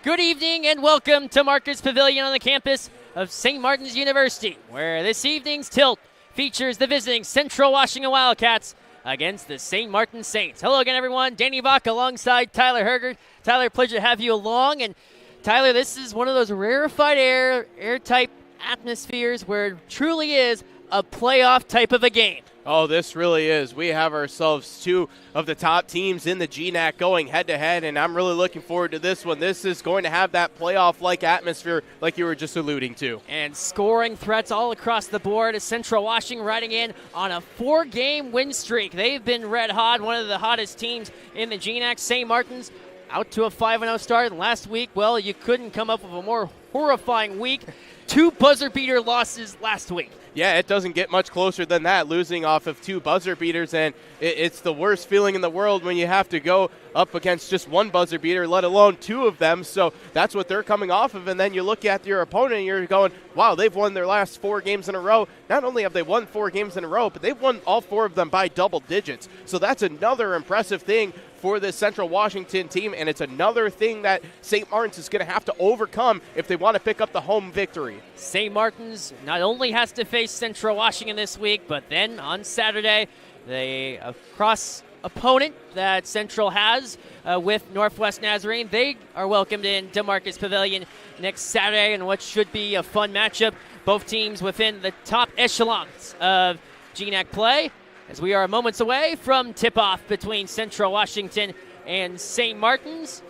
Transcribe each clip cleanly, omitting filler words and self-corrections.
Good evening and welcome to Marcus Pavilion on the campus of St. Martin's University, where this evening's tilt features the visiting Central Washington Wildcats against the St. Martin Saints. Hello again, everyone. Danny Bach alongside Tyler Hergert. Tyler, pleasure to have you along. And Tyler, this is one of those rarefied air-type atmospheres where it truly is a playoff type of a game. Oh, this really is. We have ourselves two of the top teams in the GNAC going head-to-head, and I'm really looking forward to this one. This is going to have that playoff-like atmosphere like you were just alluding to. And scoring threats all across the board as Central Washington riding in on a 4-game win streak. They've been red hot, one of the hottest teams in the GNAC. St. Martin's out to a 5-0 start. And last week, well, you couldn't come up with a more horrifying week. 2 buzzer-beater losses last week. Yeah, it doesn't get much closer than that, losing off of 2 buzzer beaters, and it's the worst feeling in the world when you have to go up against just 1 buzzer beater, let alone 2 of them. So that's what they're coming off of, and then you look at your opponent and you're going, wow, they've won their last 4 games in a row. Not only have they won 4 games in a row, but they've won all 4 of them by double digits. So that's another impressive thing for this Central Washington team, and it's another thing that St. Martin's is going to have to overcome if they want to pick up the home victory. St. Martin's not only has to face Central Washington this week, but then on Saturday, the cross opponent that Central has with Northwest Nazarene, they are welcomed in DeMarcus Pavilion next Saturday in what should be a fun matchup. Both teams within the top echelons of GNAC play, as we are moments away from tip-off between Central Washington and St. Martin's,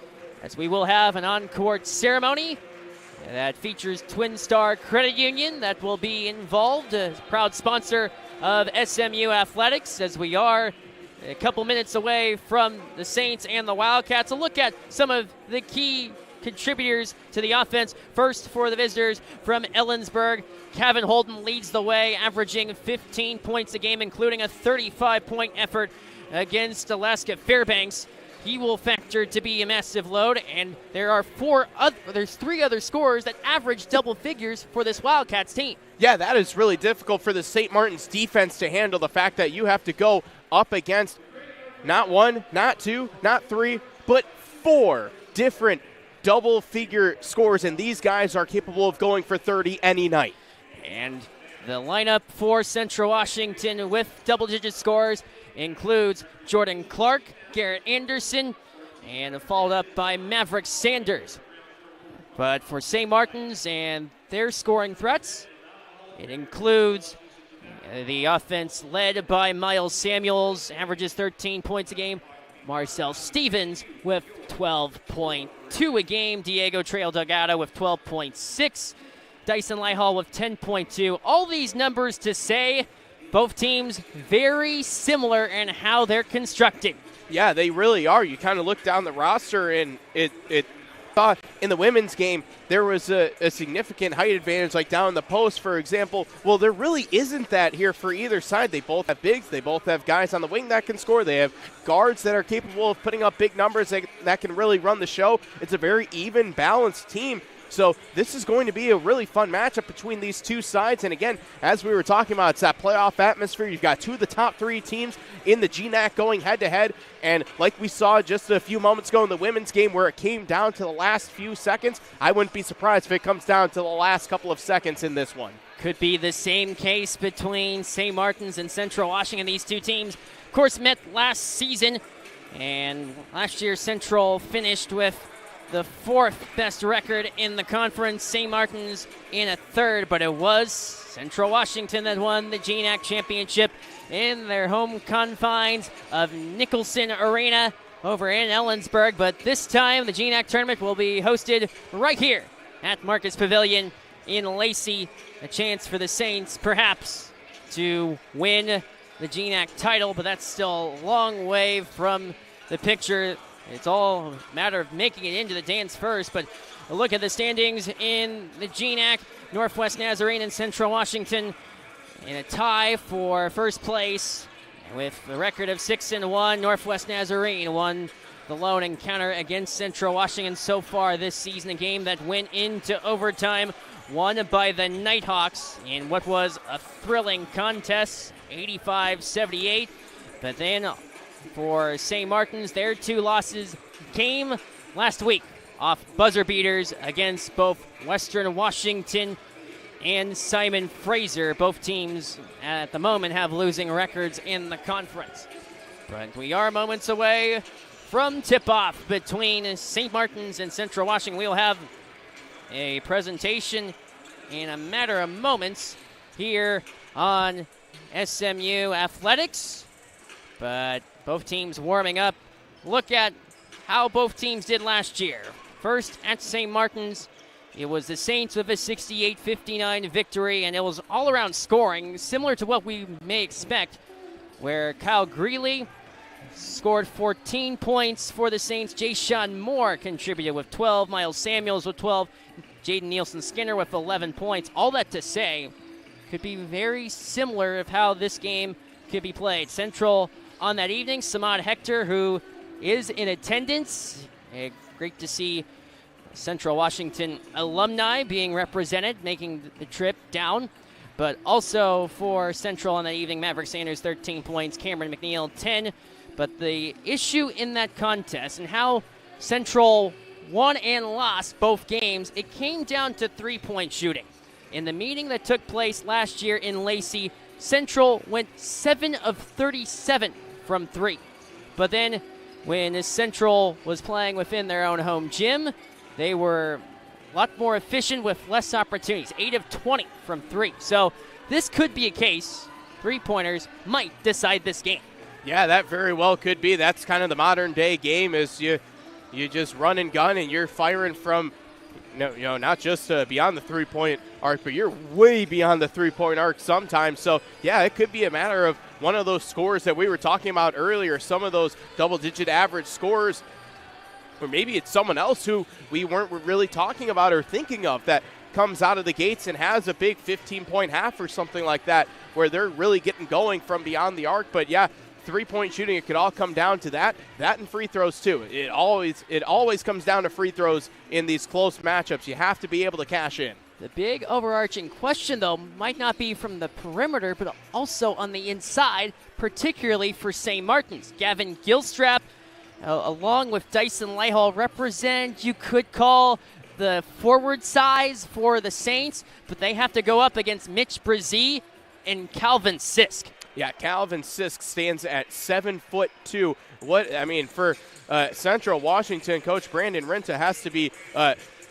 as we will have an on-court ceremony that features Twin Star Credit Union that will be involved, a proud sponsor of SMU Athletics, as we are a couple minutes away from the Saints and the Wildcats. A look at some of the key contributors to the offense. First, for the visitors from Ellensburg, Kevin Holden leads the way, averaging 15 points a game, including a 35-point effort against Alaska Fairbanks. He will factor to be a massive load, and there's 3 other scorers that average double figures for this Wildcats team. Yeah, that is really difficult for the St. Martin's defense to handle, the fact that you have to go up against not 1, not 2, not 3, but 4 different double-figure scores, and these guys are capable of going for 30 any night. And the lineup for Central Washington with double-digit scores includes Jordan Clark, Garrett Anderson, and followed up by Maverick Sanders. But for St. Martin's and their scoring threats, it includes the offense led by Miles Samuels, averages 13 points a game. Marcel Stevens with 12.2 a game. Diego Trail Delgado with 12.6. Dyson Lyhall with 10.2. All these numbers to say both teams very similar in how they're constructed. Yeah, they really are. You kind of look down the roster, and it thought in the women's game there was a significant height advantage, like down in the post, for example. Well, there really isn't that here for either side. They both have bigs. They both have guys on the wing that can score. They have guards that are capable of putting up big numbers that can really run the show. It's a very even, balanced team. So this is going to be a really fun matchup between these two sides. And again, as we were talking about, it's that playoff atmosphere. You've got 2 of the top 3 teams in the GNAC going head-to-head. And like we saw just a few moments ago in the women's game where it came down to the last few seconds, I wouldn't be surprised if it comes down to the last couple of seconds in this one. Could be the same case between St. Martin's and Central Washington. These two teams, of course, met last season. And last year, Central finished with the 4th best record in the conference, St. Martin's in a 3rd, but it was Central Washington that won the GNAC championship in their home confines of Nicholson Arena over in Ellensburg. But this time, the GNAC tournament will be hosted right here at Marcus Pavilion in Lacey. A chance for the Saints, perhaps, to win the GNAC title, but that's still a long way from the picture. It's all a matter of making it into the dance first, but a look at the standings in the GNAC. Northwest Nazarene and Central Washington in a tie for first place with a record of 6-1. Northwest Nazarene won the lone encounter against Central Washington so far this season, a game that went into overtime, won by the Nighthawks in what was a thrilling contest, 85-78. But then for St. Martin's, their 2 losses came last week off buzzer beaters against both Western Washington and Simon Fraser. Both teams at the moment have losing records in the conference. But we are moments away from tip-off between St. Martin's and Central Washington. We'll have a presentation in a matter of moments here on SMU Athletics. But both teams warming up. Look at how both teams did last year. First at St. Martin's, it was the Saints with a 68-59 victory, and it was all-around scoring, similar to what we may expect, where Kyle Greeley scored 14 points for the Saints. Jayshawn Moore contributed with 12, Miles Samuels with 12, Jaden Nielsen-Skinner with 11 points. All that to say, could be very similar of how this game could be played. Central on that evening, Samad Hector, who is in attendance. Great to see Central Washington alumni being represented, making the trip down. But also for Central on that evening, Maverick Sanders, 13 points, Cameron McNeil, 10. But the issue in that contest and how Central won and lost both games, it came down to three-point shooting. In the meeting that took place last year in Lacey, Central went 7 of 37 from three. But then when Central was playing within their own home gym, they were a lot more efficient with less opportunities, 8 of 20 from three. So this could be a case. Three-pointers might decide this game. Yeah, that very well could be. That's kind of the modern-day game, is you just run and gun and you're firing from, not just beyond the three-point arc, but you're way beyond the three-point arc sometimes. So, yeah, it could be a matter of one of those scores that we were talking about earlier, some of those double-digit average scores, or maybe it's someone else who we weren't really talking about or thinking of that comes out of the gates and has a big 15-point half or something like that, where they're really getting going from beyond the arc. But, yeah, three-point shooting, it could all come down to that and free throws too. It always comes down to free throws in these close matchups. You have to be able to cash in. The big overarching question, though, might not be from the perimeter, but also on the inside, particularly for St. Martin's. Gavin Gilstrap, along with Dyson Lighthall, represent, you could call, the forward size for the Saints, but they have to go up against Mitch Brzee and Calvin Sisk. Yeah, Calvin Sisk stands at 7'2". For Central Washington, Coach Brandon Renta has to be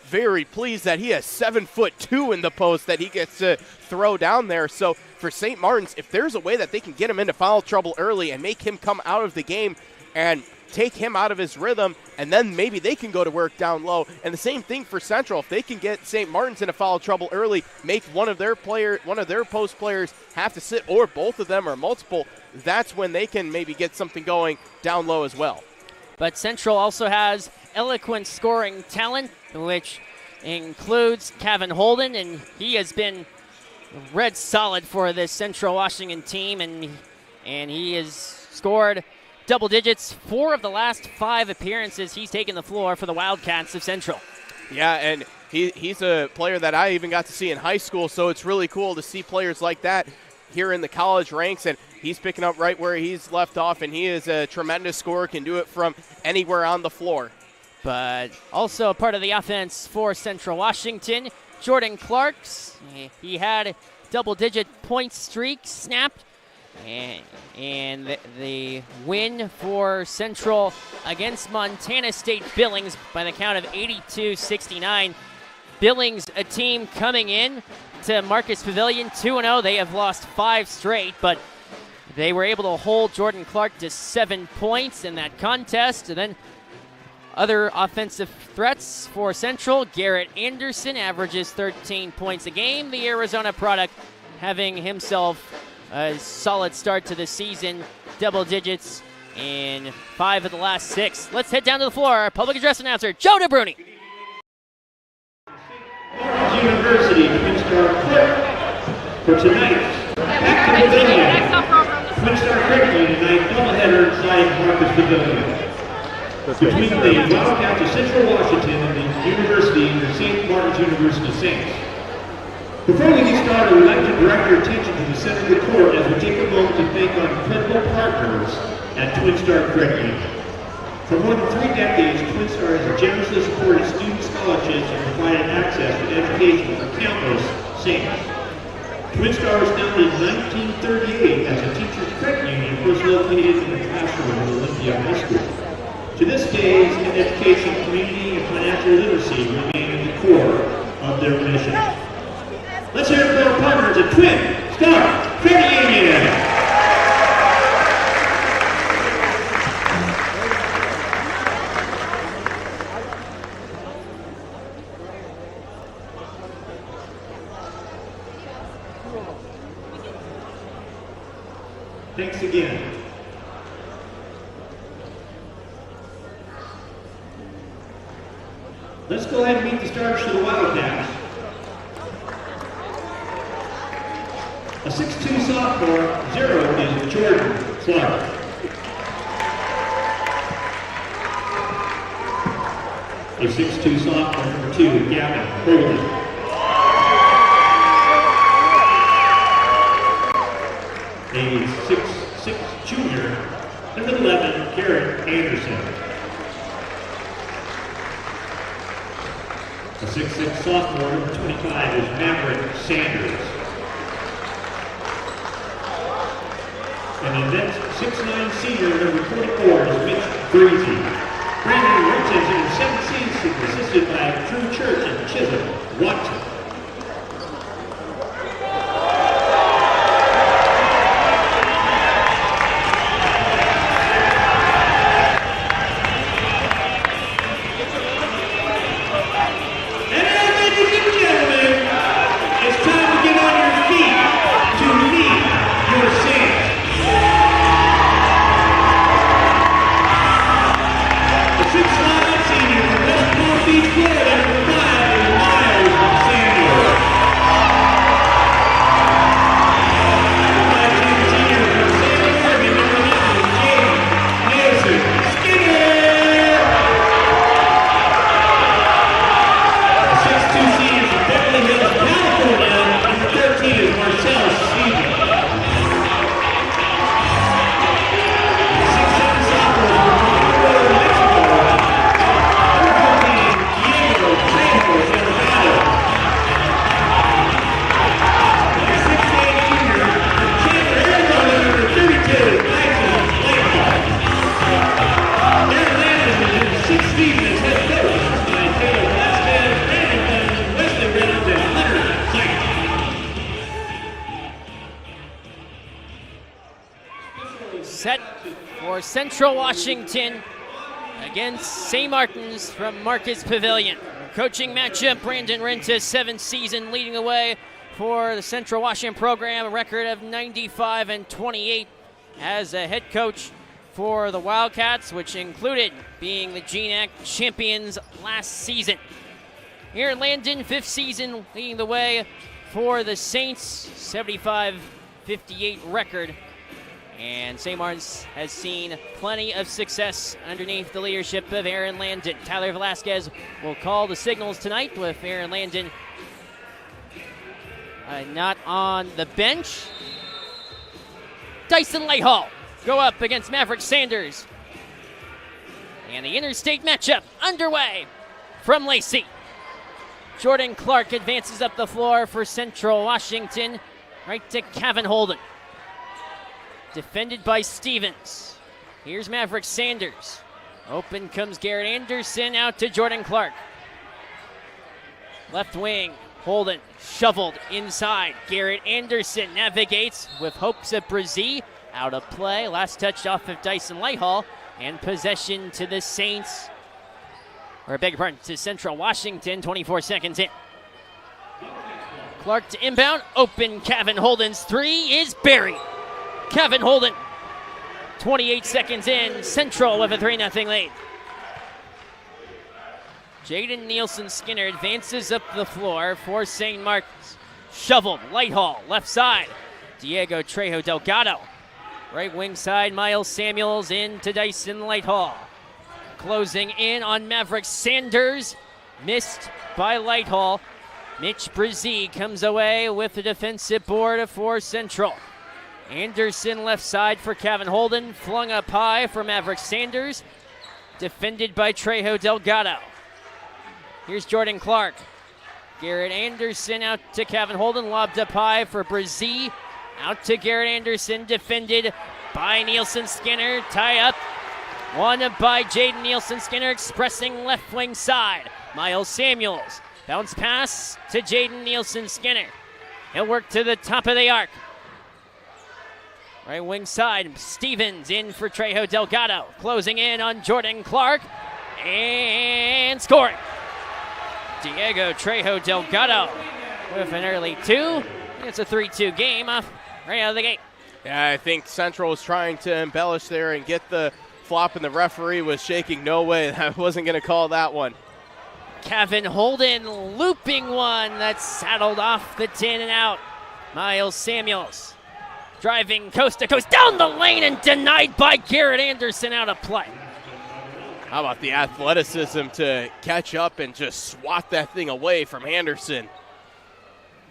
very pleased that he has 7'2" in the post that he gets to throw down there. So for St. Martin's, if there's a way that they can get him into foul trouble early and make him come out of the game and take him out of his rhythm, and then maybe they can go to work down low. And the same thing for Central. If they can get St. Martin's into foul trouble early, make one of their post players have to sit, or both of them or multiple, that's when they can maybe get something going down low as well. But Central also has eloquent scoring talent, which includes Kevin Holden, and he has been red solid for this Central Washington team, and he has scored double digits 4 of the last 5 appearances he's taken the floor for the Wildcats of Central. Yeah, and he's a player that I even got to see in high school, so it's really cool to see players like that here in the college ranks, and he's picking up right where he's left off, and he is a tremendous scorer, can do it from anywhere on the floor. But also a part of the offense for Central Washington, Jordan Clarks. He had a double-digit point streak snapped, and the win for Central against Montana State Billings by the count of 82-69. Billings, a team coming in to Marcus Pavilion 2-0. They have lost 5 straight, but they were able to hold Jordan Clark to 7 points in that contest. And then other offensive threats for Central, Garrett Anderson averages 13 points a game. The Arizona product having himself a solid start to the season, double digits in 5 of the last 6. Let's head down to the floor. Our public address announcer, Joe DeBruni. University Twin Star Clip for tonight. Back to Pavilion. Twin Star Curriculum tonight, doubleheader inside Marcus Pavilion. Between the Wildcats of Central Washington and the University and the St. Martin's University Saints. Before we get started, we'd like to direct your attention to the center of the court as we take a moment to thank our incredible partners at Twin Star Credit Union. For more than 3 decades, Twin Star has generously supported student scholarships and provided access to education for countless Saints. Twin Star was founded in 1938 as a teachers' credit union first located in the classroom of Olympia High School. To this day, education, community, and financial literacy remain at the core of their mission. Let's hear it for our partners at Twin Star Credit Union. Thanks again. Let's go ahead and meet the starters for the Wildcats. A 6'2" sophomore, 0 is Jordan Clark. A 6'2" sophomore, number 2, Gavin Holden. A 6'6" junior, number 11, Garrett Anderson. A 6'6" sophomore, number 25, is Maverick Sanders. And then 6'9" senior, number 44, is Mitch Breezy. Brandon Richards in 17th, assisted by Drew Church and Chisholm Watson. Set for Central Washington against St. Martin's from Marcus Pavilion. Coaching matchup, Brandon Rentis, 7th season, leading the way for the Central Washington program, a record of 95-28 as a head coach for the Wildcats, which included being the GNAC champions last season. Here in Landon, 5th season, leading the way for the Saints, 75-58 record. And St. Martin's has seen plenty of success underneath the leadership of Aaron Landon. Tyler Velasquez will call the signals tonight with Aaron Landon not on the bench. Dyson Lighthall go up against Maverick Sanders. And the interstate matchup underway from Lacey. Jordan Clark advances up the floor for Central Washington, right to Kevin Holden. Defended by Stevens. Here's Maverick Sanders. Open comes Garrett Anderson, out to Jordan Clark. Left wing, Holden shoveled inside. Garrett Anderson navigates with hopes of Brazee. Out of play, last touch off of Dyson Lighthall, and possession to the Saints. Or I beg your pardon, to Central Washington, 24 seconds in. Clark to inbound, open Kevin Holden's three is buried. Kevin Holden, 28 seconds in, Central with a 3-0 lead. Jaden Nielsen-Skinner advances up the floor for St. Martin's. Shoveled, Lighthall, left side. Diego Trejo Delgado. Right wing side, Miles Samuels into Dyson Lighthall. Closing in on Maverick Sanders. Missed by Lighthall. Mitch Brazee comes away with the defensive board for Central. Anderson left side for Kevin Holden. Flung up high for Maverick Sanders. defended by Trejo Delgado. Here's Jordan Clark. Garrett Anderson out to Kevin Holden, lobbed up high for Brzee. Out to Garrett Anderson, defended by Nielsen Skinner. Tie up, won by Jaden Nielsen Skinner, expressing left wing side. Miles Samuels, bounce pass to Jaden Nielsen Skinner. He'll work to the top of the arc. Right wing side, Stevens in for Trejo Delgado. Closing in on Jordan Clark, and scoring. Diego Trejo Delgado with an early 2. It's a 3-2 game off right out of the gate. Yeah, I think Central was trying to embellish there and get the flop, and the referee was shaking. No way, I wasn't going to call that one. Kevin Holden looping one that saddled off the tin and out. Miles Samuels driving coast to coast down the lane and denied by Garrett Anderson out of play. How about the athleticism to catch up and just swat that thing away from Anderson?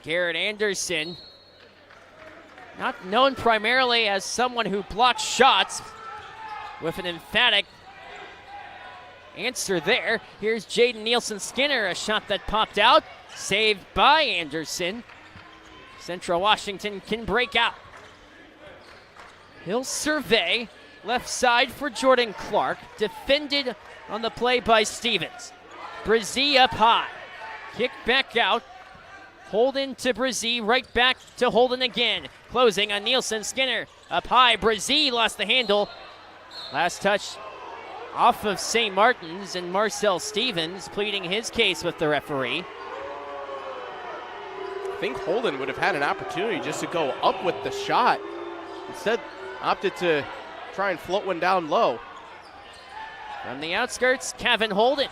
Garrett Anderson, not known primarily as someone who blocks shots, with an emphatic answer there. Here's Jaden Nielsen Skinner, a shot that popped out, saved by Anderson. Central Washington can break out. He'll survey left side for Jordan Clark, defended on the play by Stevens. Brzee up high, kick back out. Holden to Brzee, right back to Holden again. Closing on Nielsen Skinner, up high. Brzee lost the handle. Last touch off of St. Martin's, and Marcel Stevens pleading his case with the referee. I think Holden would have had an opportunity just to go up with the shot. Instead, opted to try and float one down low. From the outskirts, Kevin Holden.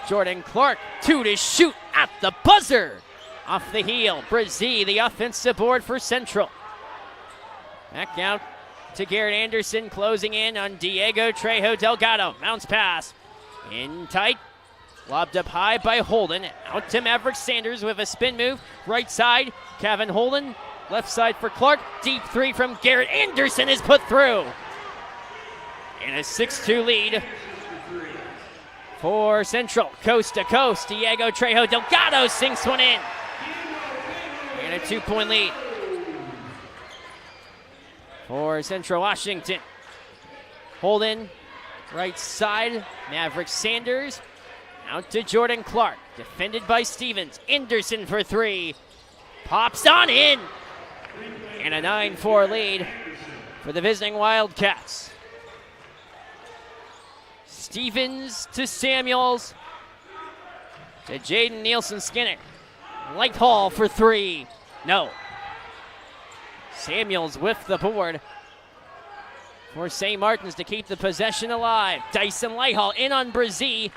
Jordan Clark, 2 to shoot at the buzzer. Off the heel, Brzee, the offensive board for Central. Back out to Garrett Anderson, closing in on Diego Trejo Delgado. Bounce pass, in tight, lobbed up high by Holden. Out to Maverick Sanders with a spin move. Right side, Kevin Holden. Left side for Clark. Deep 3 from Garrett Anderson is put through. And a 6-2 lead for Central. Coast to coast, Diego Trejo Delgado sinks one in. And a 2-point lead for Central Washington. Holden, right side, Maverick Sanders. Out to Jordan Clark, defended by Stevens. Anderson for 3, pops on in. And a 9-4 lead for the visiting Wildcats. Stevens to Samuels, to Jaden Nielsen Skinner. Light Hall for 3, no. Samuels with the board for St. Martin's to keep the possession alive. Dyson Lighthall in on Brzee,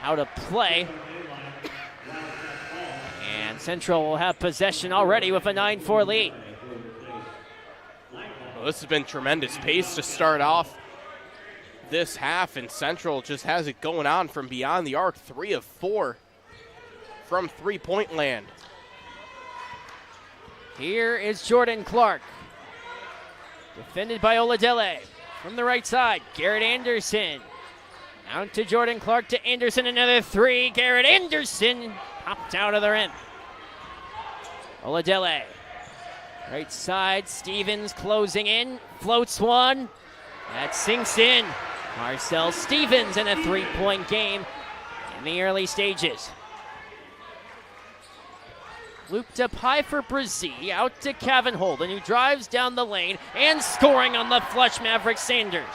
out of play. And Central will have possession already with a 9-4 lead. Well, this has been tremendous pace to start off this half, and Central just has it going on from beyond the arc. 3 of 4 from three-point land. Here is Jordan Clark, defended by Oladele. From the right side, Garrett Anderson. Out to Jordan Clark, to Anderson, another 3. Garrett Anderson popped out of the rim. Oladele. Right side, Stevens closing in, floats one. That sinks in. Marcel Stevens in a 3-point game in the early stages. Looped up high for Brzee, out to Kevin Holden, who drives down the lane and scoring on the flush, Maverick Sanders.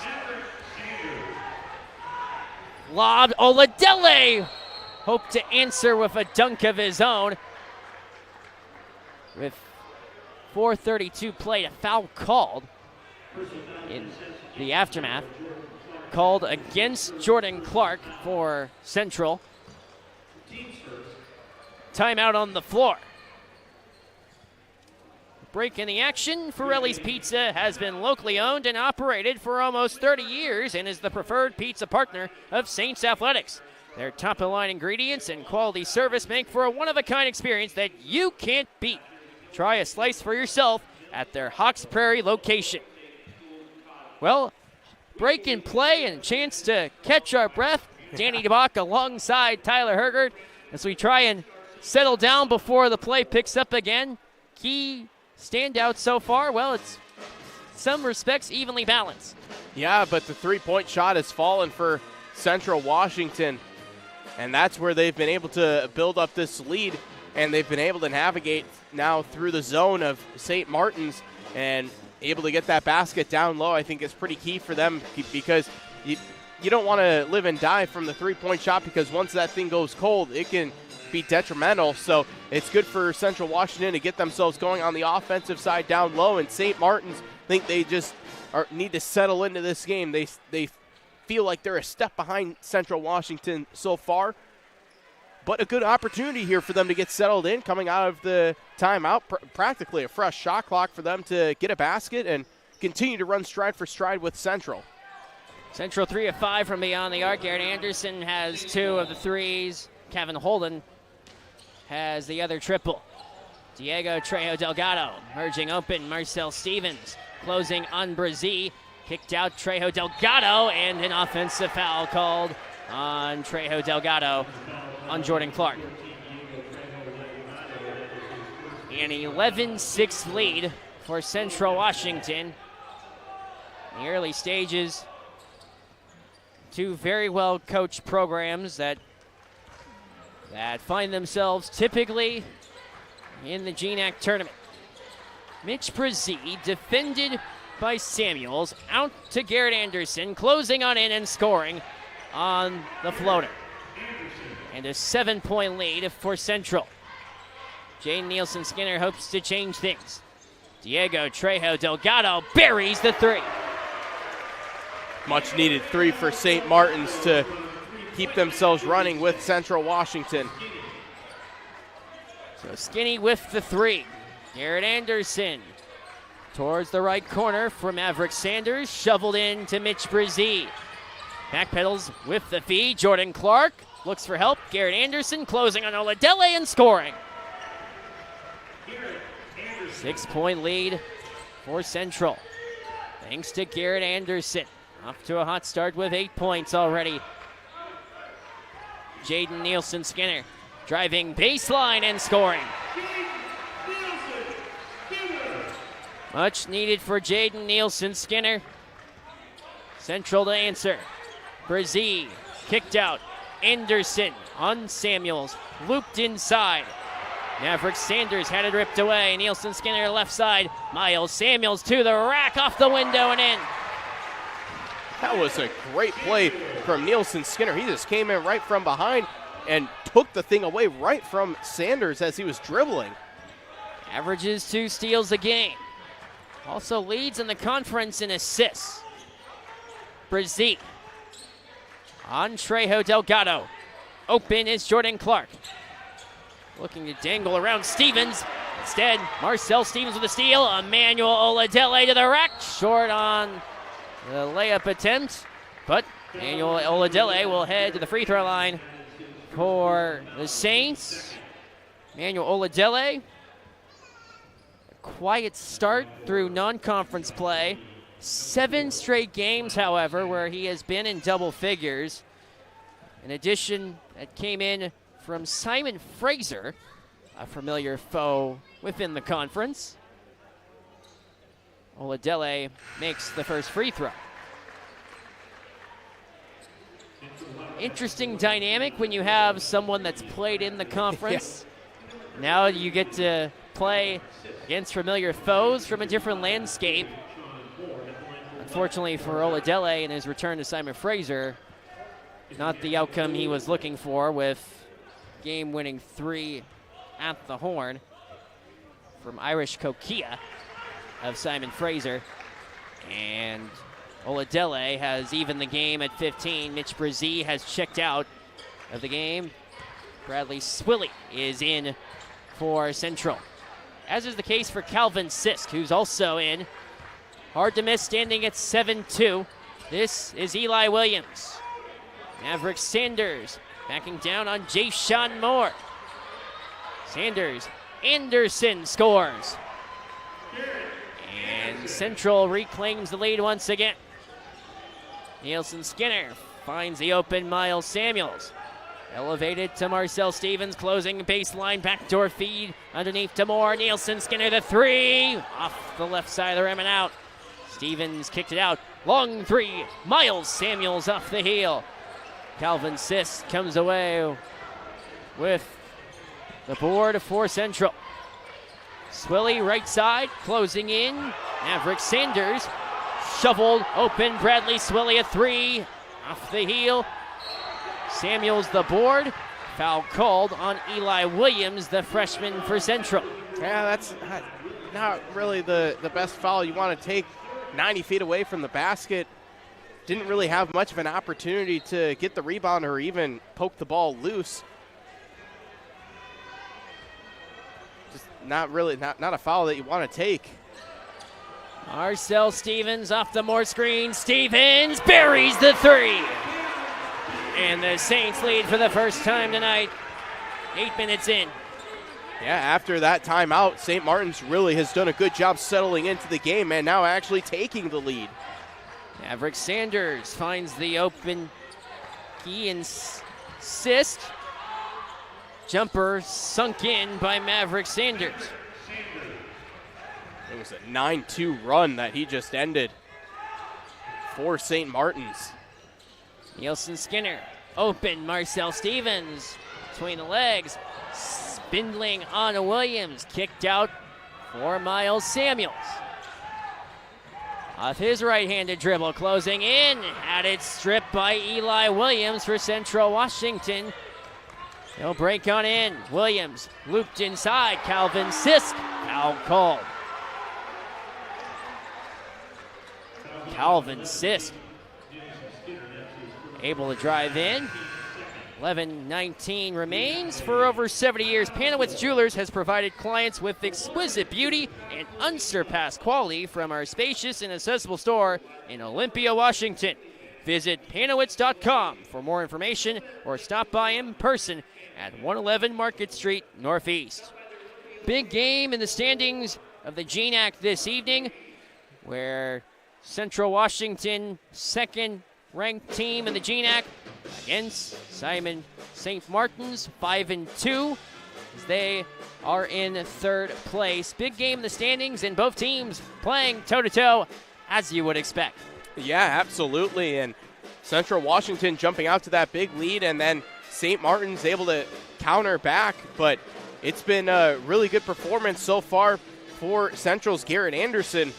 Lobbed, Oladele hoped to answer with a dunk of his own. With 4:32 played, a foul called in the aftermath. Called against Jordan Clark for Central. Timeout on the floor. Break in the action. Forelli's Pizza has been locally owned and operated for almost 30 years and is the preferred pizza partner of Saints Athletics. Their top-of-the-line ingredients and quality service make for a one-of-a-kind experience that you can't beat. Try a slice for yourself at their Hawks Prairie location. Well, break in play and a chance to catch our breath. Danny DeBach alongside Tyler Hergert as we try and settle down before the play picks up again. Key standout so far, well, it's in some respects evenly balanced. Yeah, but the three-point shot has fallen for Central Washington, and that's where they've been able to build up this lead, and they've been able to navigate now through the zone of St. Martin's and able to get that basket down low. I think is pretty key for them because you don't want to live and die from the three-point shot, because once that thing goes cold, it can be detrimental. So it's good for Central Washington to get themselves going on the offensive side down low, and St. Martin's think they just need to settle into this game. They feel like they're a step behind Central Washington so far, but a good opportunity here for them to get settled in coming out of the timeout. Practically a fresh shot clock for them to get a basket and continue to run stride for stride with Central. Central 3 of 5 from beyond the arc. Garrett Anderson has 2 of the threes. Kevin Holden has the other triple. Diego Trejo Delgado merging open. Marcel Stevens closing on Brazee. Kicked out Trejo Delgado, and an offensive foul called on Trejo Delgado on Jordan Clark. An 11-6 lead for Central Washington. In the early stages, two very well coached programs that find themselves typically in the GNAC tournament. Mitch Brazee defended by Samuels, out to Garrett Anderson, closing on in and scoring on the floater. And a 7-point lead for Central. Jaden Nielsen-Skinner hopes to change things. Diego Trejo Delgado buries the three. Much needed three for St. Martin's to keep themselves running with Central Washington. So Skinny with the three. Garrett Anderson towards the right corner for Maverick Sanders. Shoveled in to Mitch Brazee. Backpedals with the feed. Jordan Clark looks for help. Garrett Anderson closing on Oladele and scoring. 6-point lead for Central. Thanks to Garrett Anderson. Off to a hot start with 8 points already. Jaden Nielsen-Skinner driving baseline and scoring. Much needed for Jaden Nielsen-Skinner. Central to answer. Brazee kicked out. Anderson on Samuels. Looped inside. Maverick Sanders had it ripped away. Nielsen-Skinner left side. Miles Samuels to the rack, off the window and in. That was a great play from Nielsen-Skinner. He just came in right from behind and took the thing away right from Sanders as he was dribbling. Averages 2 steals a game. Also leads in the conference in assists. Brazee on Trejo Delgado. Open is Jordan Clark. Looking to dangle around Stevens. Instead, Marcel Stevens with a steal. Emmanuel Oladele to the rack. Short on the layup attempt. But Emmanuel Oladele will head to the free throw line for the Saints. Emmanuel Oladele. A quiet start through non-conference play. 7 straight games, however, where he has been in double figures. An addition that came in from Simon Fraser, a familiar foe within the conference. Oladele makes the first free throw. Interesting dynamic when you have someone that's played in the conference. Yeah. Now you get to play against familiar foes from a different landscape. Unfortunately for Oladele in his return to Simon Fraser, not the outcome he was looking for with game-winning 3 at the horn from Irish Kokia of Simon Fraser. And Oladele has evened the game at 15. Mitch Brazee has checked out of the game. Bradley Swilly is in for Central, as is the case for Calvin Sisk, who's also in. Hard to miss, standing at 7-2. This is Eli Williams. Maverick Sanders backing down on Jay-Sean Moore. Sanders, Anderson scores. And Central reclaims the lead once again. Nielsen Skinner finds the open Miles Samuels. Elevated to Marcel Stevens, closing baseline, backdoor feed underneath to Moore. Nielsen Skinner the three, off the left side of the rim and out. Stevens kicked it out, long three, Miles Samuels off the heel. Calvin Sisk comes away with the board for Central. Swilly right side, closing in. Maverick Sanders shoveled open. Bradley Swilly a three, off the heel. Samuels the board. Foul called on Eli Williams, the freshman for Central. Yeah, that's not really the best foul you want to take 90 feet away from the basket. Didn't really have much of an opportunity to get the rebound or even poke the ball loose. Just not a foul that you want to take. Marcel Stevens off the Moore screen. Stevens buries the three. And the Saints lead for the first time tonight. 8 minutes in. Yeah, after that timeout, St. Martin's really has done a good job settling into the game and now actually taking the lead. Maverick Sanders finds the open key and assist. Jumper sunk in by Maverick Sanders. It was a 9-2 run that he just ended for St. Martin's. Nielsen Skinner, open, Marcel Stevens, between the legs, spindling on Williams, kicked out for Miles Samuels. Off his right-handed dribble, closing in, had it stripped by Eli Williams for Central Washington. He'll break on in, Williams looped inside, Calvin Sisk, foul called. Calvin Sisk able to drive in. 11:19 remains. For over 70 years, Panowitz Jewelers has provided clients with exquisite beauty and unsurpassed quality from our spacious and accessible store in Olympia, Washington. Visit Panowitz.com for more information or stop by in person at 111 Market Street Northeast. Big game in the standings of the GNAC this evening, where Central Washington, second-ranked team in the GNAC, against Simon St. Martin's, 5-2, as they are in third place. Big game in the standings, and both teams playing toe-to-toe, as you would expect. Yeah, absolutely, and Central Washington jumping out to that big lead, and then St. Martin's able to counter back, but it's been a really good performance so far for Central's Garrett Anderson.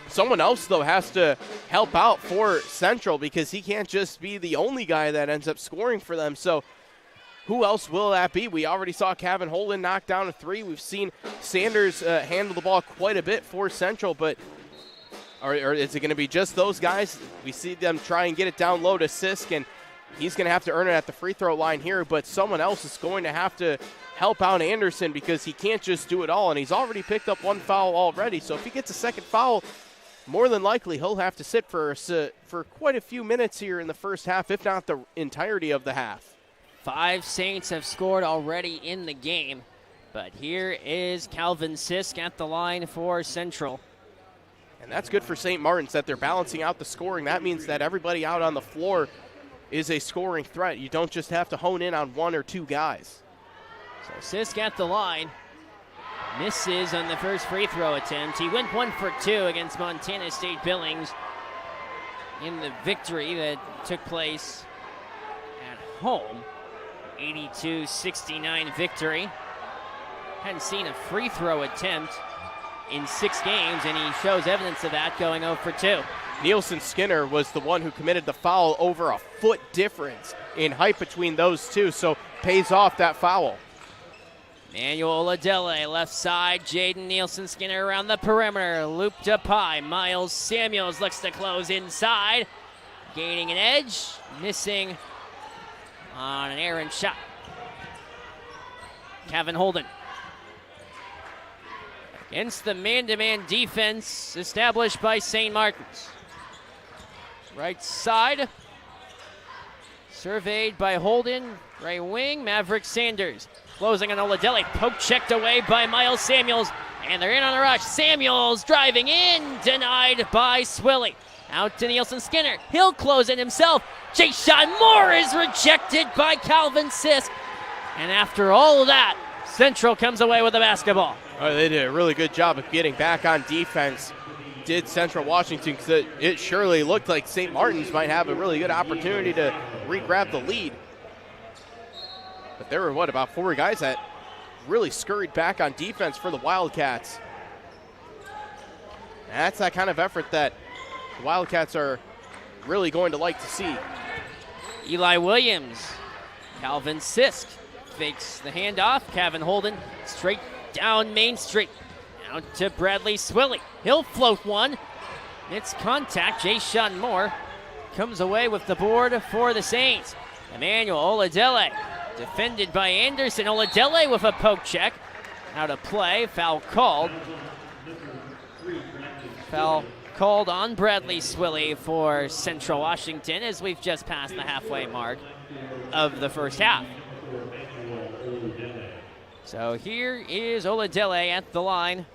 Someone else, though, has to help out for Central because he can't just be the only guy that ends up scoring for them. So who else will that be? We already saw Kevin Holden knock down a three. We've seen Sanders handle the ball quite a bit for Central, but or is it going to be just those guys? We see them try and get it down low to Sisk, and he's going to have to earn it at the free throw line here, but someone else is going to have to help out Anderson because he can't just do it all, and he's already picked up one foul already. So if he gets a second foul, more than likely he'll have to sit for quite a few minutes here in the first half, if not the entirety of the half. 5 Saints have scored already in the game, but here is Calvin Sisk at the line for Central. And that's good for St. Martin's that they're balancing out the scoring. That means that everybody out on the floor is a scoring threat. You don't just have to hone in on one or two guys. So Sisk at the line. Misses on the first free throw attempt. He went 1 for 2 against Montana State Billings in the victory that took place at home. 82-69 victory. Hadn't seen a free throw attempt in 6 games, and he shows evidence of that, going 0 for 2. Nielsen Skinner was the one who committed the foul, over a foot difference in height between those two, so pays off that foul. Manuel Adele, left side. Jaden Nielsen Skinner around the perimeter. Looped up high. Miles Samuels looks to close inside. Gaining an edge. Missing on an errant shot. Kevin Holden. Against the man-to-man defense established by St. Martin's. Right side. Surveyed by Holden. Right wing, Maverick Sanders. Closing on Oladele, poke checked away by Miles Samuels, and they're in on the rush. Samuels driving in, denied by Swilly. Out to Nielsen Skinner. He'll close it himself. Jay-Sean Moore is rejected by Calvin Sisk. And after all of that, Central comes away with the basketball. Oh, they did a really good job of getting back on defense, did Central Washington, because it surely looked like St. Martin's might have a really good opportunity to re-grab the lead. But there were, about 4 guys that really scurried back on defense for the Wildcats. And that's that kind of effort that the Wildcats are really going to like to see. Eli Williams, Calvin Sisk fakes the handoff. Kevin Holden straight down Main Street. Out to Bradley Swilly. He'll float one. It's contact. Jay-Sean Moore comes away with the board for the Saints. Emmanuel Oladele defended by Anderson. Oladele with a poke check. Out of play. Foul called. Foul called on Bradley Swilly for Central Washington as we've just passed the halfway mark of the first half. So here is Oladele at the line.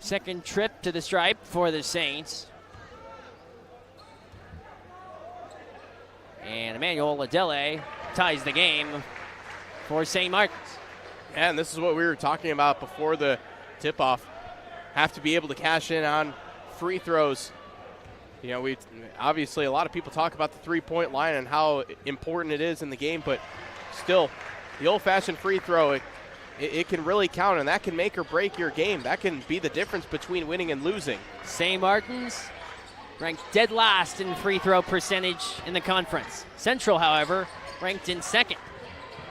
Second trip to the stripe for the Saints. And Emmanuel Oladele ties the game for St. Martin's. Yeah, and this is what we were talking about before the tip-off. Have to be able to cash in on free throws. You know, obviously a lot of people talk about the three-point line and how important it is in the game, but still, the old-fashioned free throw, it can really count, and that can make or break your game. That can be the difference between winning and losing. St. Martin's ranked dead last in free throw percentage in the conference. Central, however, ranked in second.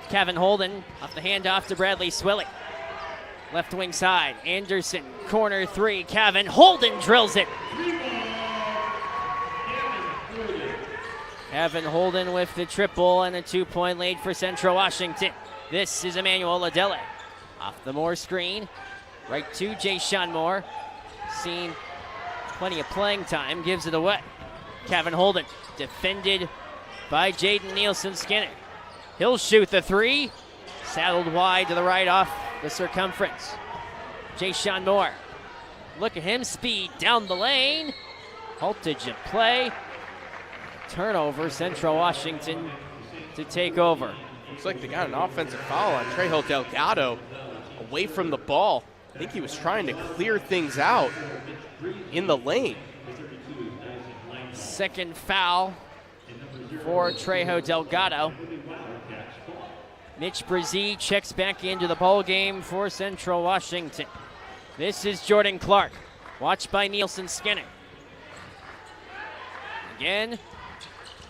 Kevin Holden off the handoff to Bradley Swilly. Left wing side, Anderson, corner three. Kevin Holden drills it. Kevin Holden with the triple and a 2-point lead for Central Washington. This is Emmanuel Oladele. Off the Moore screen, right to Jay-Sean Moore. Seen plenty of playing time, gives it away. Kevin Holden, defended by Jaden Nielsen Skinner. He'll shoot the three. Saddled wide to the right off the circumference. Jay-Sean Moore. Look at him speed down the lane. Haltage of play. Turnover, Central Washington to take over. Looks like they got an offensive foul on Trejo Delgado away from the ball. I think he was trying to clear things out in the lane. Second foul for Trejo Delgado. Mitch Brzee checks back into the ball game for Central Washington. This is Jordan Clark, watched by Nielsen Skinner. Again,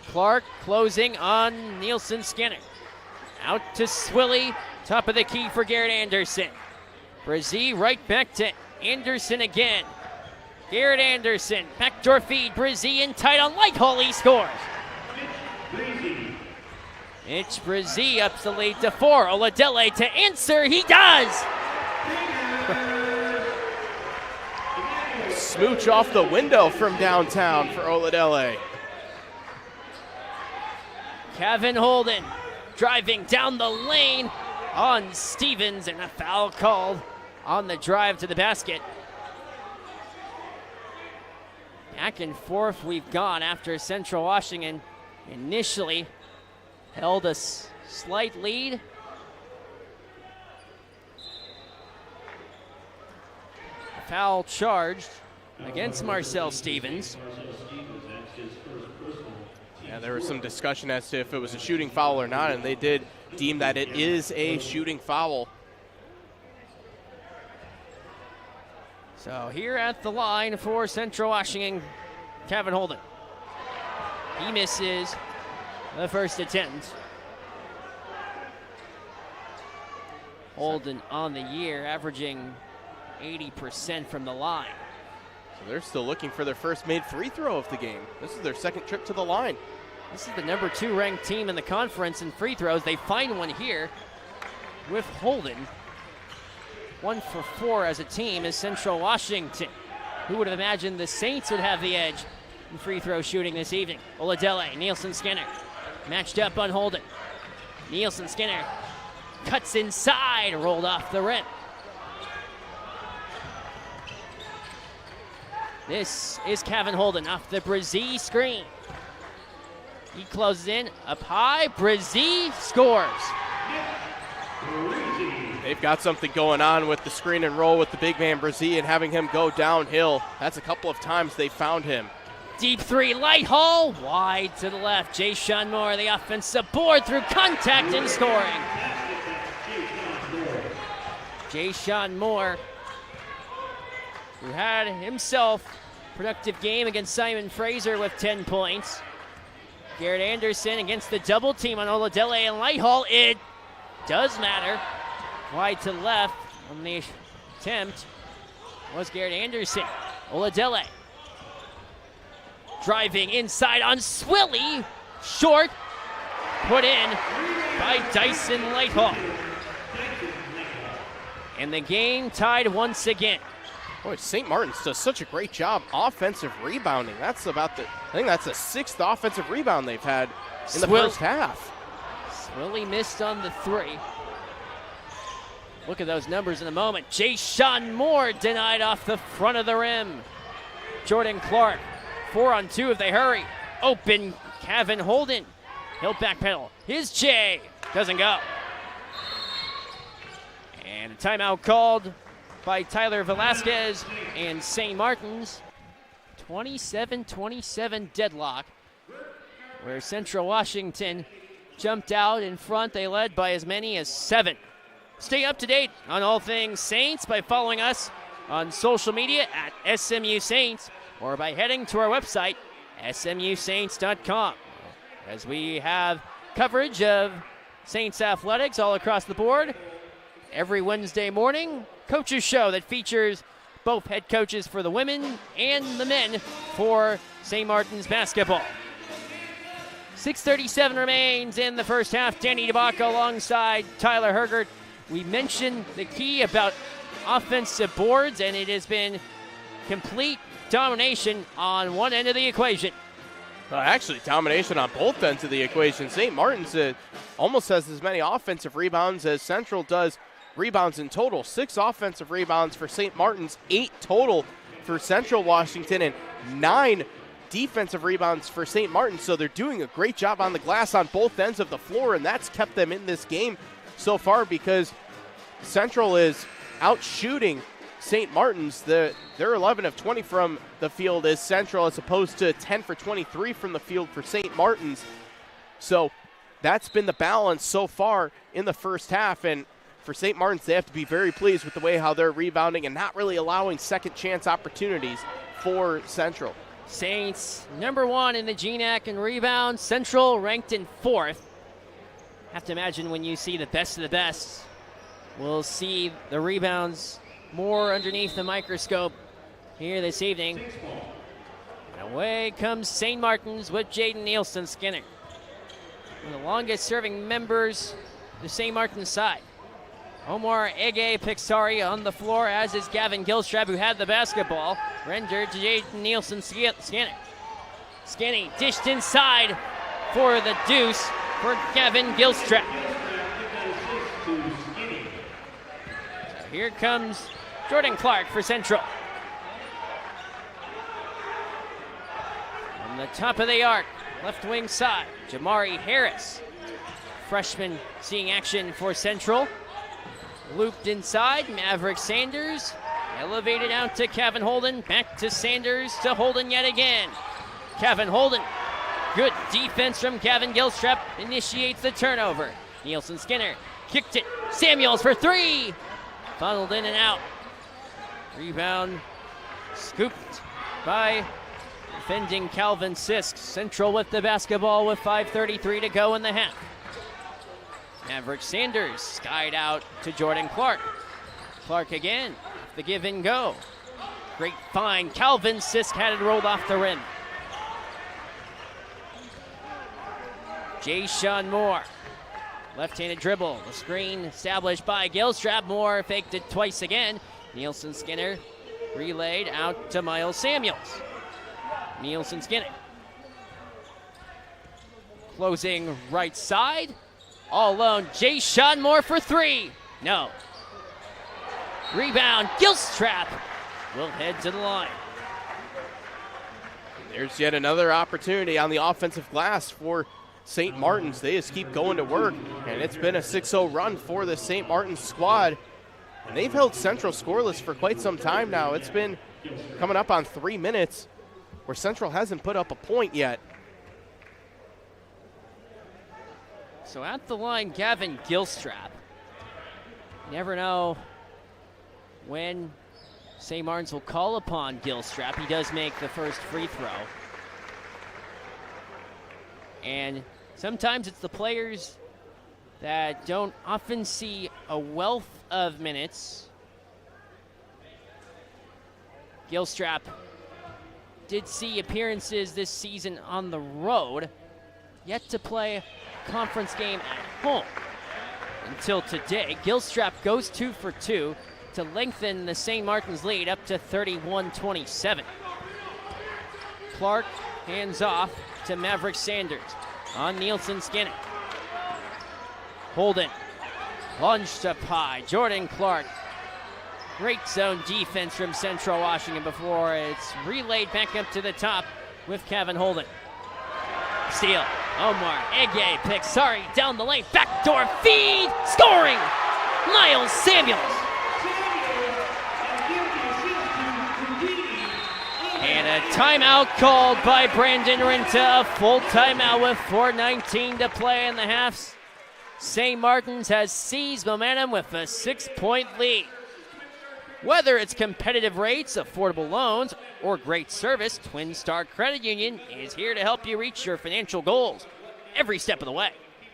Clark closing on Nielsen Skinner. Out to Swilly, top of the key for Garrett Anderson. Brzee right back to Anderson again. Garrett Anderson, backdoor feed, Brzee in tight on Lighthall, he scores. Mitch Brzee ups the lead to 4. Oladele to answer, he does! Smooch off the window from downtown for Oladele. Kevin Holden driving down the lane on Stevens, and a foul called on the drive to the basket. Back and forth we've gone after Central Washington initially held a slight lead. Foul charged against Marcel Stevens. Yeah, there was some discussion as to if it was a shooting foul or not, and they did deem that it is a shooting foul. So here at the line for Central Washington, Kevin Holden. He misses the first attempt. Holden on the year, averaging 80% from the line. So they're still looking for their first made free throw of the game. This is their second trip to the line. This is the number 2 ranked team in the conference in free throws. They find one here with Holden. 1 for 4 as a team is Central Washington. Who would have imagined the Saints would have the edge in free throw shooting this evening? Oladele, Nielsen Skinner, matched up on Holden. Nielsen Skinner cuts inside, rolled off the rim. This is Kevin Holden off the Brzee screen. He closes in, up high, Brzee scores. They've got something going on with the screen and roll with the big man Brzee and having him go downhill. That's a couple of times they found him. Deep three, light hole, wide to the left. Jay Moore, the offensive board through contact and scoring. Jay Moore, who had himself a productive game against Simon Fraser with 10 points. Garrett Anderson against the double team on Oladele and Lighthall. It does matter. Wide to left on the attempt was Garrett Anderson. Oladele driving inside on Swilly. Short. Put in by Dyson Lighthall. And the game tied once again. Boy, St. Martin's does such a great job offensive rebounding. I think that's the 6th offensive rebound they've had in the first half. Swilly missed on the 3. Look at those numbers in a moment. Jay Moore denied off the front of the rim. Jordan Clark, 4 on 2 if they hurry. Open, Kevin Holden. He'll backpedal. His Jay doesn't go. And a timeout called by Tyler Velasquez and St. Martin's. 27-27 deadlock, where Central Washington jumped out in front. They led by as many as 7. Stay up to date on all things Saints by following us on social media at SMU Saints or by heading to our website, smusaints.com, as we have coverage of Saints athletics all across the board. Every Wednesday morning, Coaches Show that features both head coaches for the women and the men for St. Martin's basketball. 6:37 remains in the first half. Danny DeBacco alongside Tyler Hergert. We mentioned the key about offensive boards, and it has been complete domination on one end of the equation. Actually, domination on both ends of the equation. St. Martin's almost has as many offensive rebounds as Central does rebounds in total. 6 offensive rebounds for St. Martin's, 8 total for Central Washington, and 9 defensive rebounds for St. Martin's. So they're doing a great job on the glass on both ends of the floor, and that's kept them in this game so far because Central is out shooting St. Martin's. They're 11 of 20 from the field as Central, as opposed to 10 for 23 from the field for St. Martin's. So that's been the balance so far in the first half, and for St. Martin's, they have to be very pleased with the way how they're rebounding and not really allowing second chance opportunities for Central. Saints number 1 in the GNAC in rebounds. Central ranked in 4th. Have to imagine when you see the best of the best, we'll see the rebounds more underneath the microscope here this evening. And away comes St. Martin's with Jaden Nielsen Skinner. One of the longest serving members of the St. Martin's side. Omar Ege Pixari on the floor, as is Gavin Gilstrap, who had the basketball. Rendered to Jaden Nielsen Skinner. Skinny dished inside for the deuce for Gavin Gilstrap. So here comes Jordan Clark for Central. On the top of the arc, left wing side, Jamari Harris. Freshman seeing action for Central. Looped inside, Maverick Sanders. Elevated out to Kevin Holden. Back to Sanders to Holden yet again. Kevin Holden. Good defense from Gavin Gilstrap. Initiates the turnover. Nielsen Skinner kicked it. Samuels for 3. Funneled in and out. Rebound scooped by defending Calvin Sisk. Central with the basketball with 5:33 to go in the half. Maverick Sanders skied out to Jordan Clark. Clark again, the give and go. Great find. Calvin Sisk had it rolled off the rim. Jay Moore, left-handed dribble. The screen established by Gilstrap. Moore faked it twice again. Nielsen Skinner relayed out to Miles Samuels. Nielsen Skinner. Closing right side. All alone, Jay Moore for 3. No. Rebound, Gilstrap will head to the line. There's yet another opportunity on the offensive glass for St. Martin's. They just keep going to work, and it's been a 6-0 run for the St. Martin's squad. And they've held Central scoreless for quite some time now. It's been coming up on 3 minutes where Central hasn't put up a point yet. So at the line, Gavin Gilstrap. Never know when St. Martin's will call upon Gilstrap. He does make the first free throw. And sometimes it's the players that don't often see a wealth of minutes. Gilstrap did see appearances this season on the road, yet to play a conference game at home until today. Gilstrap goes 2 for 2 to lengthen the St. Martin's lead up to 31-27. Clark hands off to Maverick Sanders on Nielsen Skinner. Holden launched up high. Jordan Clark. Great zone defense from Central Washington before it's relayed back up to the top with Kevin Holden. Steal. Omar Ege picks. Sorry, down the lane. Backdoor feed. Scoring. Miles Samuels. And a timeout called by Brandon Rinta. A full timeout with 4:19 to play in the halves. St. Martin's has seized momentum with a 6-point lead. Whether it's competitive rates, affordable loans, or great service, Twin Star Credit Union is here to help you reach your financial goals every step of the way.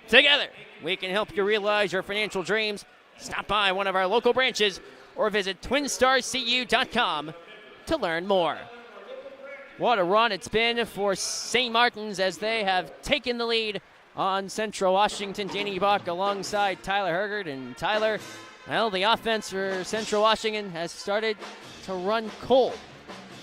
Together, we can help you realize your financial dreams. Stop by one of our local branches or visit twinstarcu.com to learn more. What a run it's been for St. Martin's as they have taken the lead on Central Washington. Danny Bach alongside Tyler Hergert. And Tyler, well, the offense for Central Washington has started to run cold.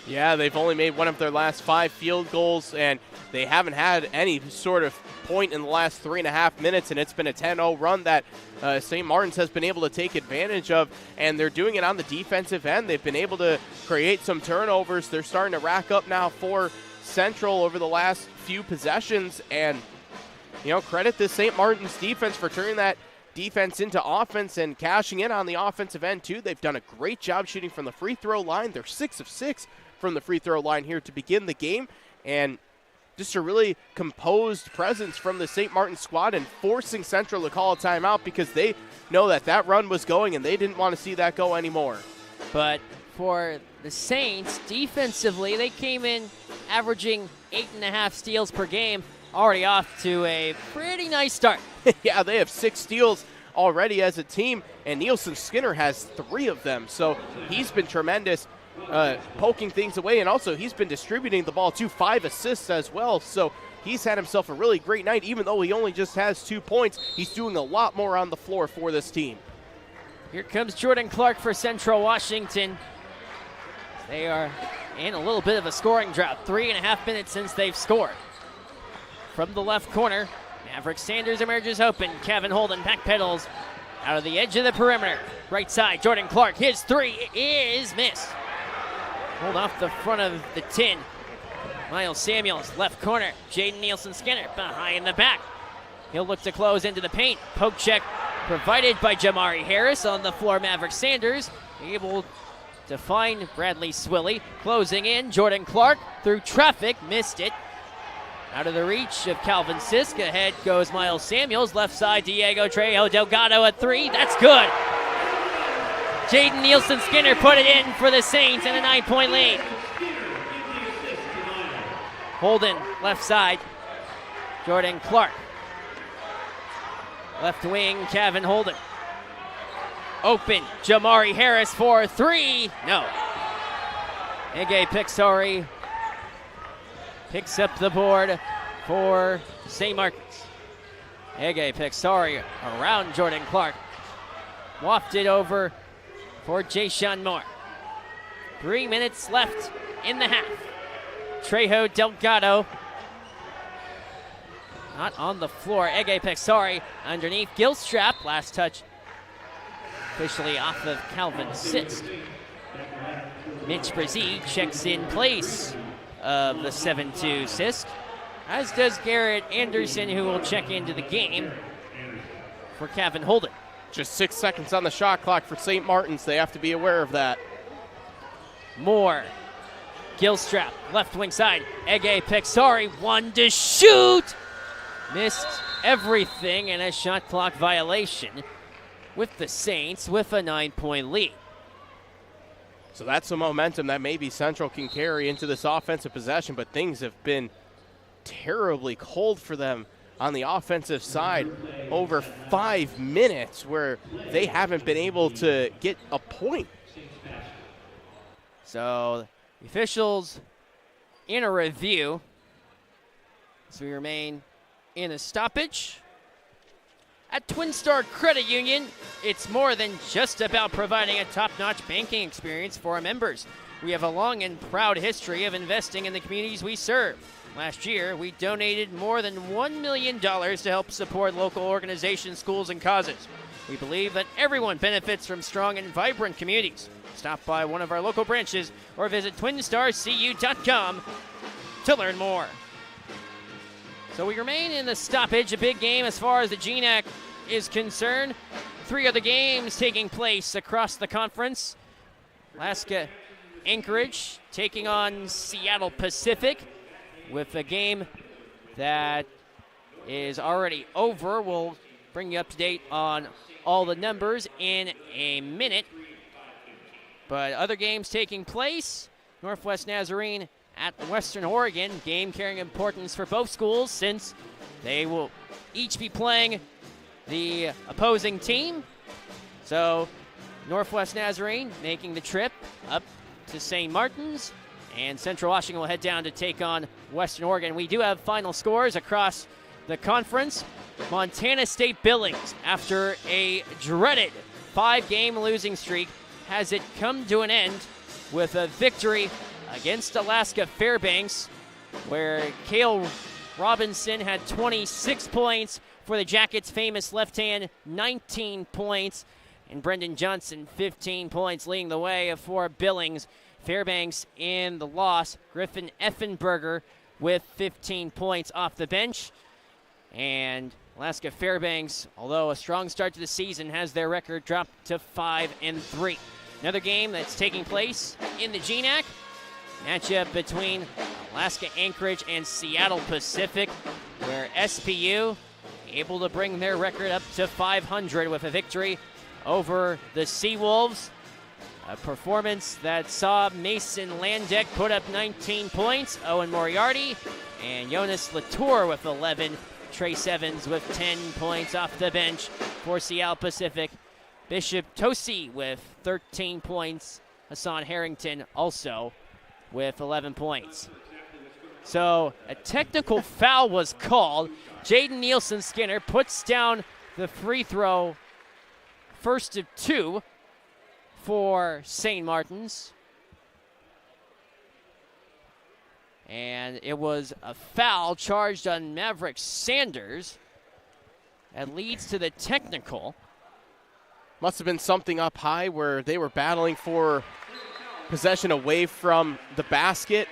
Yeah, they've only made one of their last 5 field goals, and they haven't had any sort of point in the last 3.5 minutes, and it's been a 10-0 run that St. Martin's has been able to take advantage of, and they're doing it on the defensive end. They've been able to create some turnovers. They're starting to rack up now for Central over the last few possessions, and credit this St. Martin's defense for turning that defense into offense and cashing in on the offensive end too. They've done a great job shooting from the free throw line. They're 6 of 6 from the free throw line here to begin the game, and just a really composed presence from the St. Martin squad and forcing Central to call a timeout because they know that run was going and they didn't want to see that go anymore. But for the Saints, defensively, they came in averaging 8.5 steals per game, already off to a pretty nice start. Yeah, they have 6 steals already as a team, and Nielsen Skinner has 3 of them, so he's been tremendous poking things away, and also he's been distributing the ball too, 5 assists as well, so he's had himself a really great night. Even though he only just has 2 points, he's doing a lot more on the floor for this team. Here comes Jordan Clark for Central Washington. They are in a little bit of a scoring drought, 3.5 minutes since they've scored. From the left corner, Maverick Sanders emerges open. Kevin Holden backpedals out of the edge of the perimeter. Right side, Jordan Clark. His 3 is missed. Hold off the front of the tin. Miles Samuels, left corner. Jaden Nielsen Skinner behind the back. He'll look to close into the paint. Poke check provided by Jamari Harris. On the floor, Maverick Sanders able to find Bradley Swilly. Closing in, Jordan Clark through traffic, missed it. Out of the reach of Calvin Sisk. Ahead goes Miles Samuels. Left side, Diego Trejo Delgado at 3. That's good. Jaden Nielsen Skinner put it in for the Saints in a 9-point lead. Holden, left side. Jordan Clark. Left wing, Kevin Holden. Open, Jamari Harris for 3. No. Ege Pixori picks up the board for St. Martin's. Ege Pixori around Jordan Clark. Wafted over for Jayshawn Moore. 3 minutes left in the half. Trejo Delgado not on the floor. Ege Pixori underneath Gilstrap. Last touch officially off of Calvin Sisk. Mitch Brzee checks in place of the 7-2 Sisk, as does Garrett Anderson, who will check into the game for Kevin Holden. Just 6 seconds on the shot clock for St. Martin's. They have to be aware of that. Moore, Gilstrap, left wing side. Ege Pexari, one to shoot. Missed everything, and a shot clock violation with the Saints with a 9-point lead. So that's the momentum that maybe Central can carry into this offensive possession, but things have been terribly cold for them on the offensive side over 5 minutes where they haven't been able to get a point. So the officials in a review. So we remain in a stoppage. At Twin Star Credit Union, it's more than just about providing a top-notch banking experience for our members. We have a long and proud history of investing in the communities we serve. Last year, we donated more than $1 million to help support local organizations, schools, and causes. We believe that everyone benefits from strong and vibrant communities. Stop by one of our local branches or visit twinstarcu.com to learn more. So we remain in the stoppage, a big game as far as the GNAC is concerned. 3 other games taking place across the conference. Alaska Anchorage taking on Seattle Pacific with a game that is already over. We'll bring you up to date on all the numbers in a minute. But other games taking place, Northwest Nazarene at Western Oregon, game carrying importance for both schools since they will each be playing the opposing team. So Northwest Nazarene making the trip up to St. Martin's, and Central Washington will head down to take on Western Oregon. We do have final scores across the conference. Montana State Billings, after a dreaded 5-game losing streak, has it come to an end with a victory against Alaska Fairbanks, where Cale Robinson had 26 points for the Jackets' famous left hand, 19 points, and Brendan Johnson 15 points, leading the way for Billings. Fairbanks in the loss, Griffin Effenberger with 15 points off the bench. And Alaska Fairbanks, although a strong start to the season, has their record dropped to 5-3. Another game that's taking place in the GNAC, matchup between Alaska Anchorage and Seattle Pacific, where SPU able to bring their record up to 500 with a victory over the Seawolves. A performance that saw Mason Landeck put up 19 points, Owen Moriarty, and Jonas Latour with 11, Trace Evans with 10 points off the bench for Seattle Pacific. Bishop Tosi with 13 points, Hassan Harrington also with 11 points. So a technical foul was called. Jaden Nielsen Skinner puts down the free throw, first of 2 for St. Martin's. And it was a foul charged on Maverick Sanders that leads to the technical. Must have been something up high where they were battling for possession away from the basket,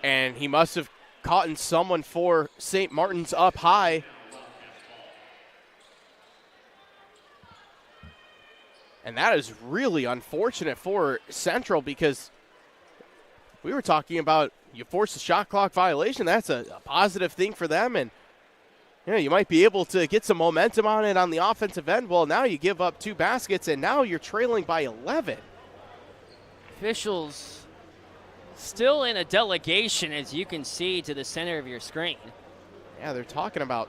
and he must have caught in someone for St. Martin's up high. And that is really unfortunate for Central, because we were talking about you force a shot clock violation. That's a positive thing for them, and you might be able to get some momentum on it on the offensive end. Well, now you give up 2 baskets, and now you're trailing by 11. Officials still in a delegation, as you can see to the center of your screen. Yeah, they're talking about,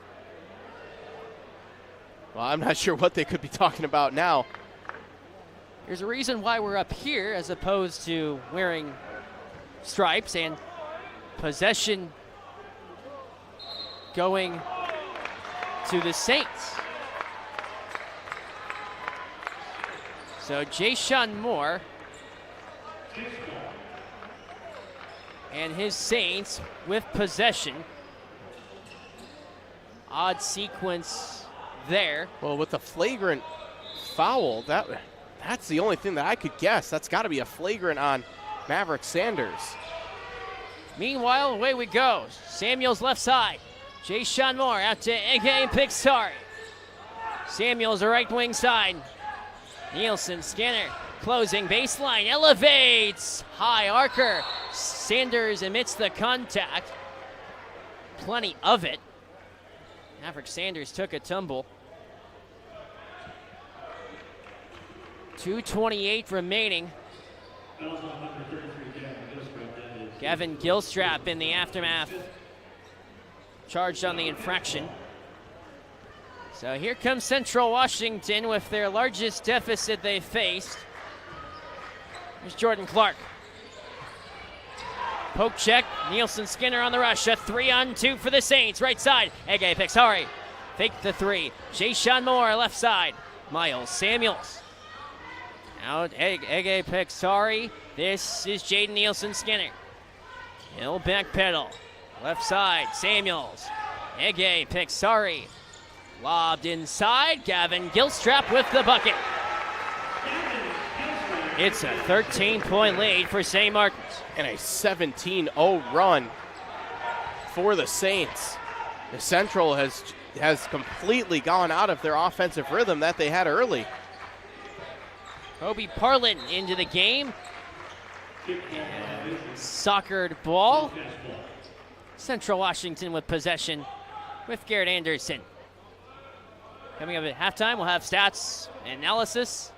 well, I'm not sure what they could be talking about now. There's a reason why we're up here as opposed to wearing stripes, and possession going to the Saints. So Jayshawn Moore and his Saints with possession. Odd sequence there. Well, with a flagrant foul, that's the only thing that I could guess. That's got to be a flagrant on Maverick Sanders. Meanwhile, away we go. Samuels left side. Jay-Sean Moore out to Ege Pixari. Samuels, right wing side. Nielsen, Skinner, closing baseline, elevates. High archer. Sanders amidst the contact. Plenty of it. Maverick Sanders took a tumble. 2:28 remaining. Gavin Gilstrap in the aftermath. Charged on the infraction. So here comes Central Washington with their largest deficit they've faced. Here's Jordan Clark. Poke check, Nielsen Skinner on the rush. A 3-on-2 for the Saints. Right side, Ege Pixari. Fake the three. Jay-Sean Moore left side. Miles Samuels. Out Ege Pixari. This is Jaden Nielsen Skinner. He'll back pedal. Left side, Samuels. Ege Pixari. Lobbed inside, Gavin Gilstrap with the bucket. It's a 13-point lead for St. Martin's. And a 17-0 run for the Saints. The Central has completely gone out of their offensive rhythm that they had early. Kobe Parlin into the game. Soccered ball. Central Washington with possession with Garrett Anderson. Coming up at halftime, we'll have stats analysis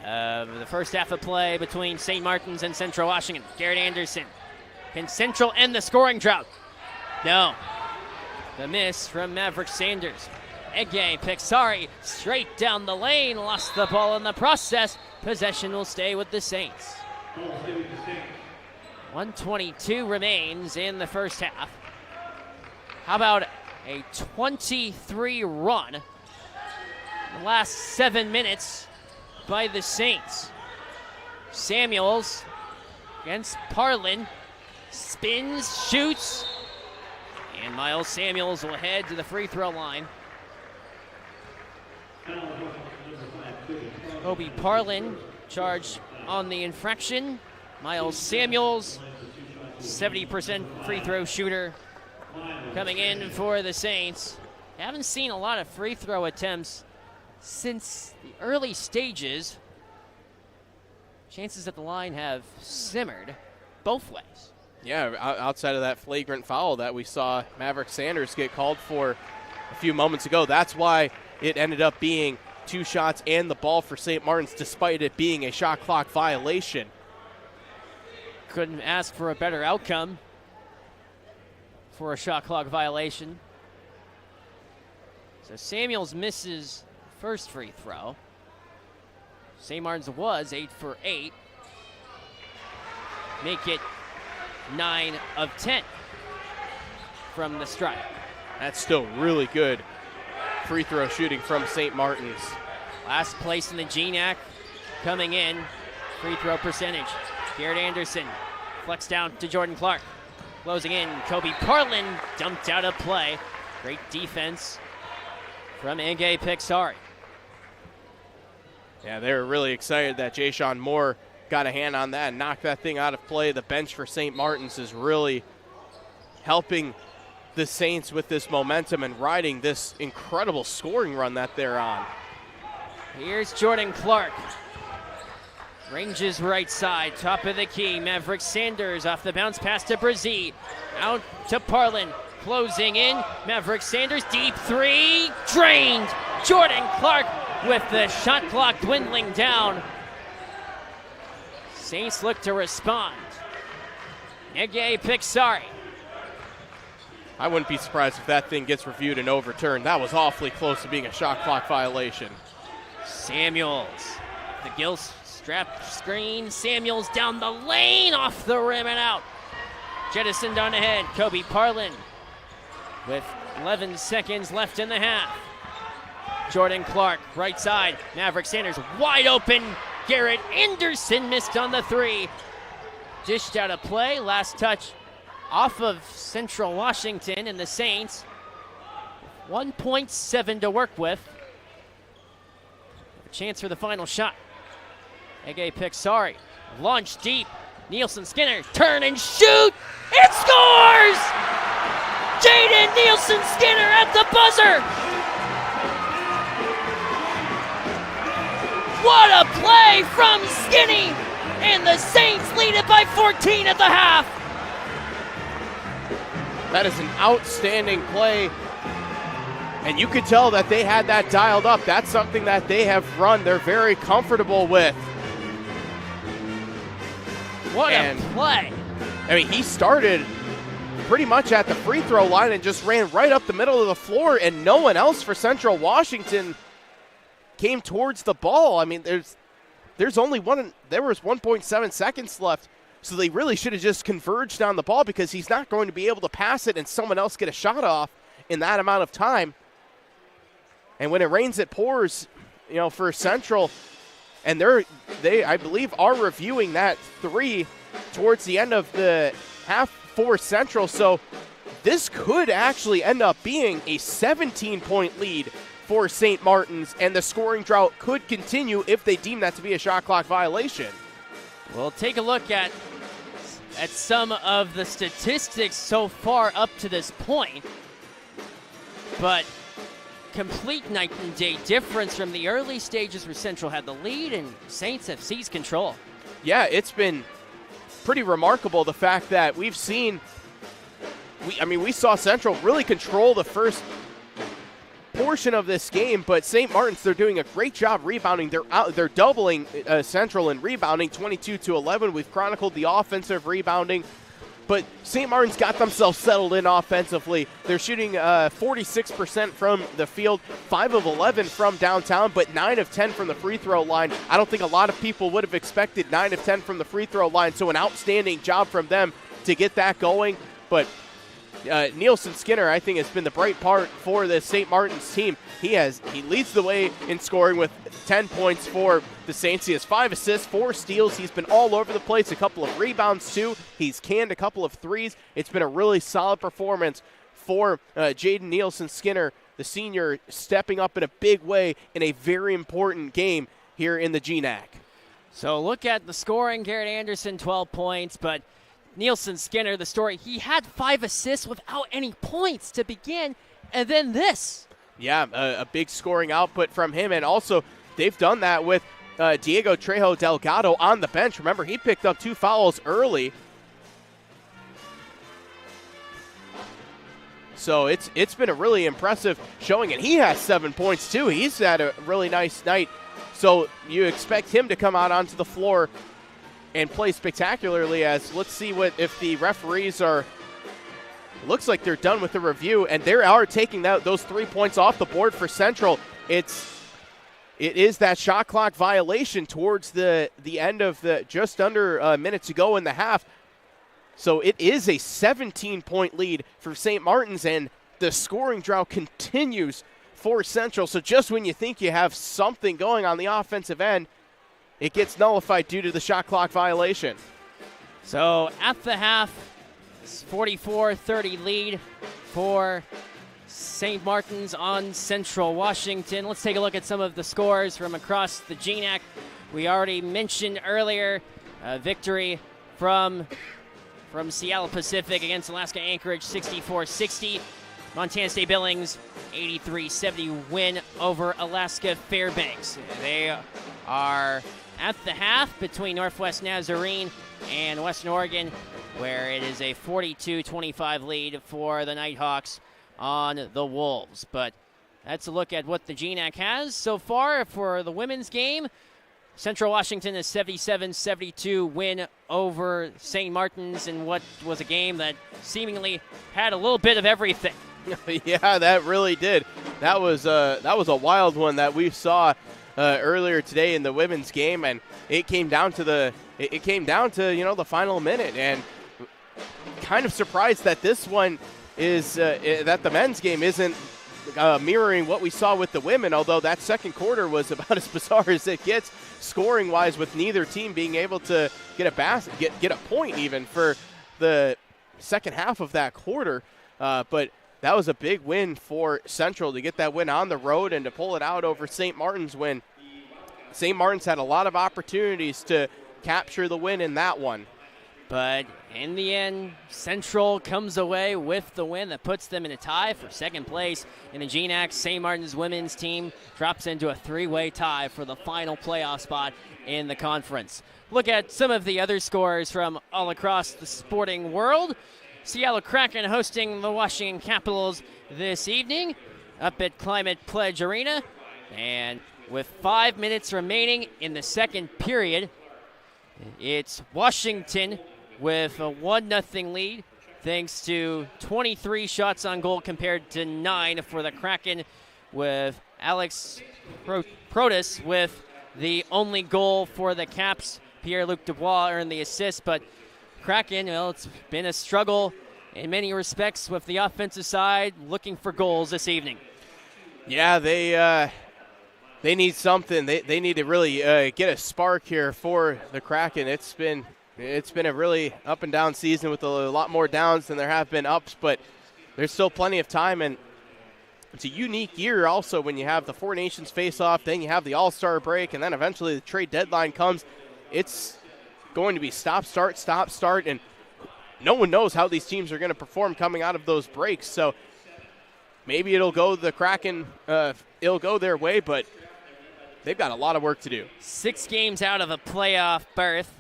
of the first half of play between St. Martin's and Central Washington. Garrett Anderson. Can Central end the scoring drought? No. The miss from Maverick Sanders. Ege Pixari straight down the lane, lost the ball in the process. Possession will stay with the Saints. 1:22 remains in the first half. How about a 23 run in the last 7 minutes by the Saints? Samuels against Parlin. Spins, shoots, and Miles Samuels will head to the free throw line. Kobe Parlin charged on the infraction. Miles Samuels, 70% free throw shooter, coming in for the Saints. Haven't seen a lot of free throw attempts since the early stages. Chances at the line have simmered both ways. Yeah, outside of that flagrant foul that we saw Maverick Sanders get called for a few moments ago, that's why it ended up being 2 shots and the ball for St. Martin's, despite it being a shot clock violation. Couldn't ask for a better outcome for a shot clock violation. So Samuels misses first free throw. St. Martin's was 8 for 8. Make it 9 of 10 from the stripe. That's still really good free throw shooting from St. Martin's. Last place in the GNAC coming in. Free throw percentage. Garrett Anderson flex down to Jordan Clark. Closing in, Kobe Parlin dumped out of play. Great defense from Ege Pixari. Yeah, they were really excited that Jay-Sean Moore got a hand on that and knocked that thing out of play. The bench for St. Martin's is really helping the Saints with this momentum and riding this incredible scoring run that they're on. Here's Jordan Clark. Ranges right side, top of the key. Maverick Sanders off the bounce pass to Brazee. Out to Parlin, closing in. Maverick Sanders, deep three, drained. Jordan Clark with the shot clock dwindling down. Saints look to respond. Ege Pixari. I wouldn't be surprised if that thing gets reviewed and overturned. That was awfully close to being a shot clock violation. Samuels, the Gilstrap screen. Samuels down the lane, off the rim and out. Jettisoned on ahead. Kobe Parlin with 11 seconds left in the half. Jordan Clark, right side. Maverick Sanders wide open. Garrett Anderson missed on the three. Dished out of play. Last touch off of Central Washington, and the Saints 1.7 to work with. A chance for the final shot. Ege Pixari launched deep. Nielsen Skinner, turn and shoot! It scores! Jaden Nielsen Skinner at the buzzer! What a play from Skinny! And the Saints lead it by 14 at the half. That is an outstanding play. And you could tell that they had that dialed up. That's something that they have run. They're very comfortable with. What a play. I mean, he started pretty much at the free throw line and just ran right up the middle of the floor, and no one else for Central Washington came towards the ball. I mean, there's only there was 1.7 seconds left, so they really should have just converged on the ball, because he's not going to be able to pass it and someone else get a shot off in that amount of time. And when it rains, it pours, for Central. And they, I believe, are reviewing that three towards the end of the half for Central. So this could actually end up being a 17-point lead for St. Martin's, and the scoring drought could continue if they deem that to be a shot clock violation. We'll take a look at some of the statistics so far up to this point. But complete night and day difference from the early stages where Central had the lead and Saints have seized control. Yeah, it's been pretty remarkable, the fact that we saw Central really control the first portion of this game, but St. Martin's, they're doing a great job rebounding. They're doubling Central in rebounding, 22-11. We've chronicled the offensive rebounding, but St. Martin's got themselves settled in offensively. They're shooting 46% from the field, 5 of 11 from downtown, but 9 of 10 from the free throw line. I don't think a lot of people would have expected 9 of 10 from the free throw line, so an outstanding job from them to get that going. But Nielsen Skinner, I think, has been the bright part for the St. Martin's team. He leads the way in scoring with 10 points for the Saints. He has 5 assists, 4 steals. He's been all over the place, a couple of rebounds too. He's canned a couple of threes. It's been a really solid performance for Jaden Nielsen Skinner, the senior, stepping up in a big way in a very important game here in the GNAC. So look at the scoring. Garrett Anderson, 12 points, but Nielsen Skinner, the story, he had 5 assists without any points to begin, and then this. Yeah, a big scoring output from him, and also they've done that with Diego Trejo Delgado on the bench. Remember, he picked up 2 fouls early. So it's been a really impressive showing, and he has 7 points too. He's had a really nice night. So you expect him to come out onto the floor and play spectacularly. As let's see if the referees are. Looks like they're done with the review, and they are taking those 3 points off the board for Central. It is that shot clock violation towards the end of just under a minute to go in the half. So it is a 17-point lead for St. Martin's, and the scoring drought continues for Central. So just when you think you have something going on the offensive end, it gets nullified due to the shot clock violation. So at the half, 44-30 lead for St. Martin's on Central Washington. Let's take a look at some of the scores from across the GNAC. We already mentioned earlier a victory from Seattle Pacific against Alaska Anchorage, 64-60. Montana State Billings, 83-70 win over Alaska Fairbanks. They are at the half between Northwest Nazarene and Western Oregon, where it is a 42-25 lead for the Nighthawks on the Wolves. But that's a look at what the GNAC has so far for the women's game. Central Washington, a 77-72 win over St. Martin's in what was a game that seemingly had a little bit of everything. Yeah, that really did. That was a wild one that we saw earlier today in the women's game, and it came down to the final minute, and kind of surprised that this one is that the men's game isn't mirroring what we saw with the women, although that second quarter was about as bizarre as it gets scoring wise, with neither team being able to get a point even for the second half of that quarter. But that was a big win for Central to get that win on the road and to pull it out over St. Martin's, when St. Martin's had a lot of opportunities to capture the win in that one. But in the end, Central comes away with the win that puts them in a tie for second place. And the GNAC St. Martin's women's team drops into a three-way tie for the final playoff spot in the conference. Look at some of the other scores from all across the sporting world. Seattle Kraken hosting the Washington Capitals this evening up at Climate Pledge Arena. And with 5 minutes remaining in the second period, it's Washington with a 1-0 lead thanks to 23 shots on goal compared to 9 for the Kraken, with Alex Protas with the only goal for the Caps. Pierre-Luc Dubois earned the assist, but Kraken, well, it's been a struggle in many respects with the offensive side looking for goals this evening. Yeah, they need something. They need to really get a spark here for the Kraken. It's been a really up and down season with a lot more downs than there have been ups, but there's still plenty of time, and it's a unique year also when you have the Four Nations face-off, then you have the All-Star break, and then eventually the trade deadline comes. It's going to be stop, start, and no one knows how these teams are going to perform coming out of those breaks. So maybe it'll go the Kraken, it'll go their way, but they've got a lot of work to do. 6 games out of a playoff berth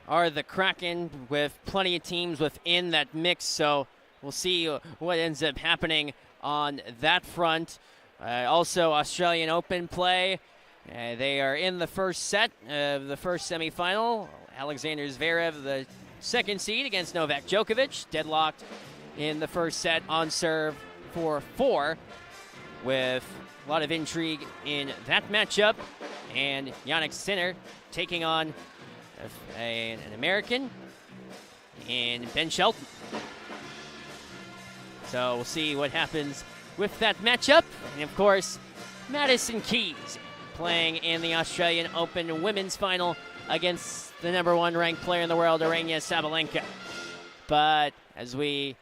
are the Kraken, with plenty of teams within that mix, so we'll see what ends up happening on that front. Also, Australian Open play. They are in the first set of the first semifinal. Alexander Zverev, the second seed, against Novak Djokovic, deadlocked in the first set on serve for 4, with a lot of intrigue in that matchup. And Yannick Sinner taking on an American in Ben Shelton. So we'll see what happens with that matchup. And of course, Madison Keys playing in the Australian Open women's final against the number 1 ranked player in the world, Aryna Sabalenka. But as we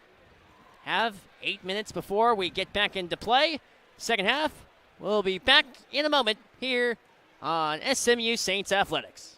have 8 minutes before we get back into play, second half, we'll be back in a moment here on SMU Saints Athletics.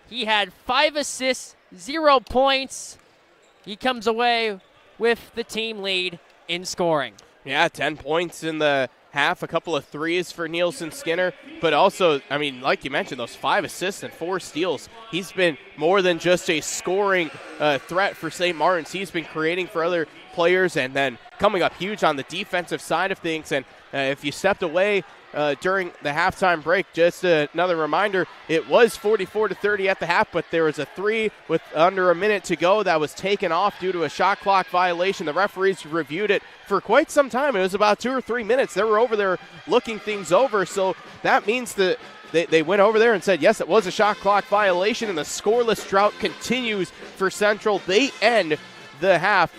He had 5 assists, 0 points. He comes away with the team lead in scoring. Yeah, 10 points in the half, a couple of threes for Nielsen Skinner, but also, I mean, like you mentioned, those 5 assists and 4 steals. He's been more than just a scoring threat for St. Martin's. He's been creating for other players and then coming up huge on the defensive side of things. And if you stepped away during the halftime break, just another reminder, it was 44-30 at the half, but there was a 3 with under a minute to go that was taken off due to a shot clock violation. The referees reviewed it for quite some time. It was about 2 or 3 minutes. They were over there looking things over, so that means that they went over there and said, yes, it was a shot clock violation, and the scoreless drought continues for Central. They end the half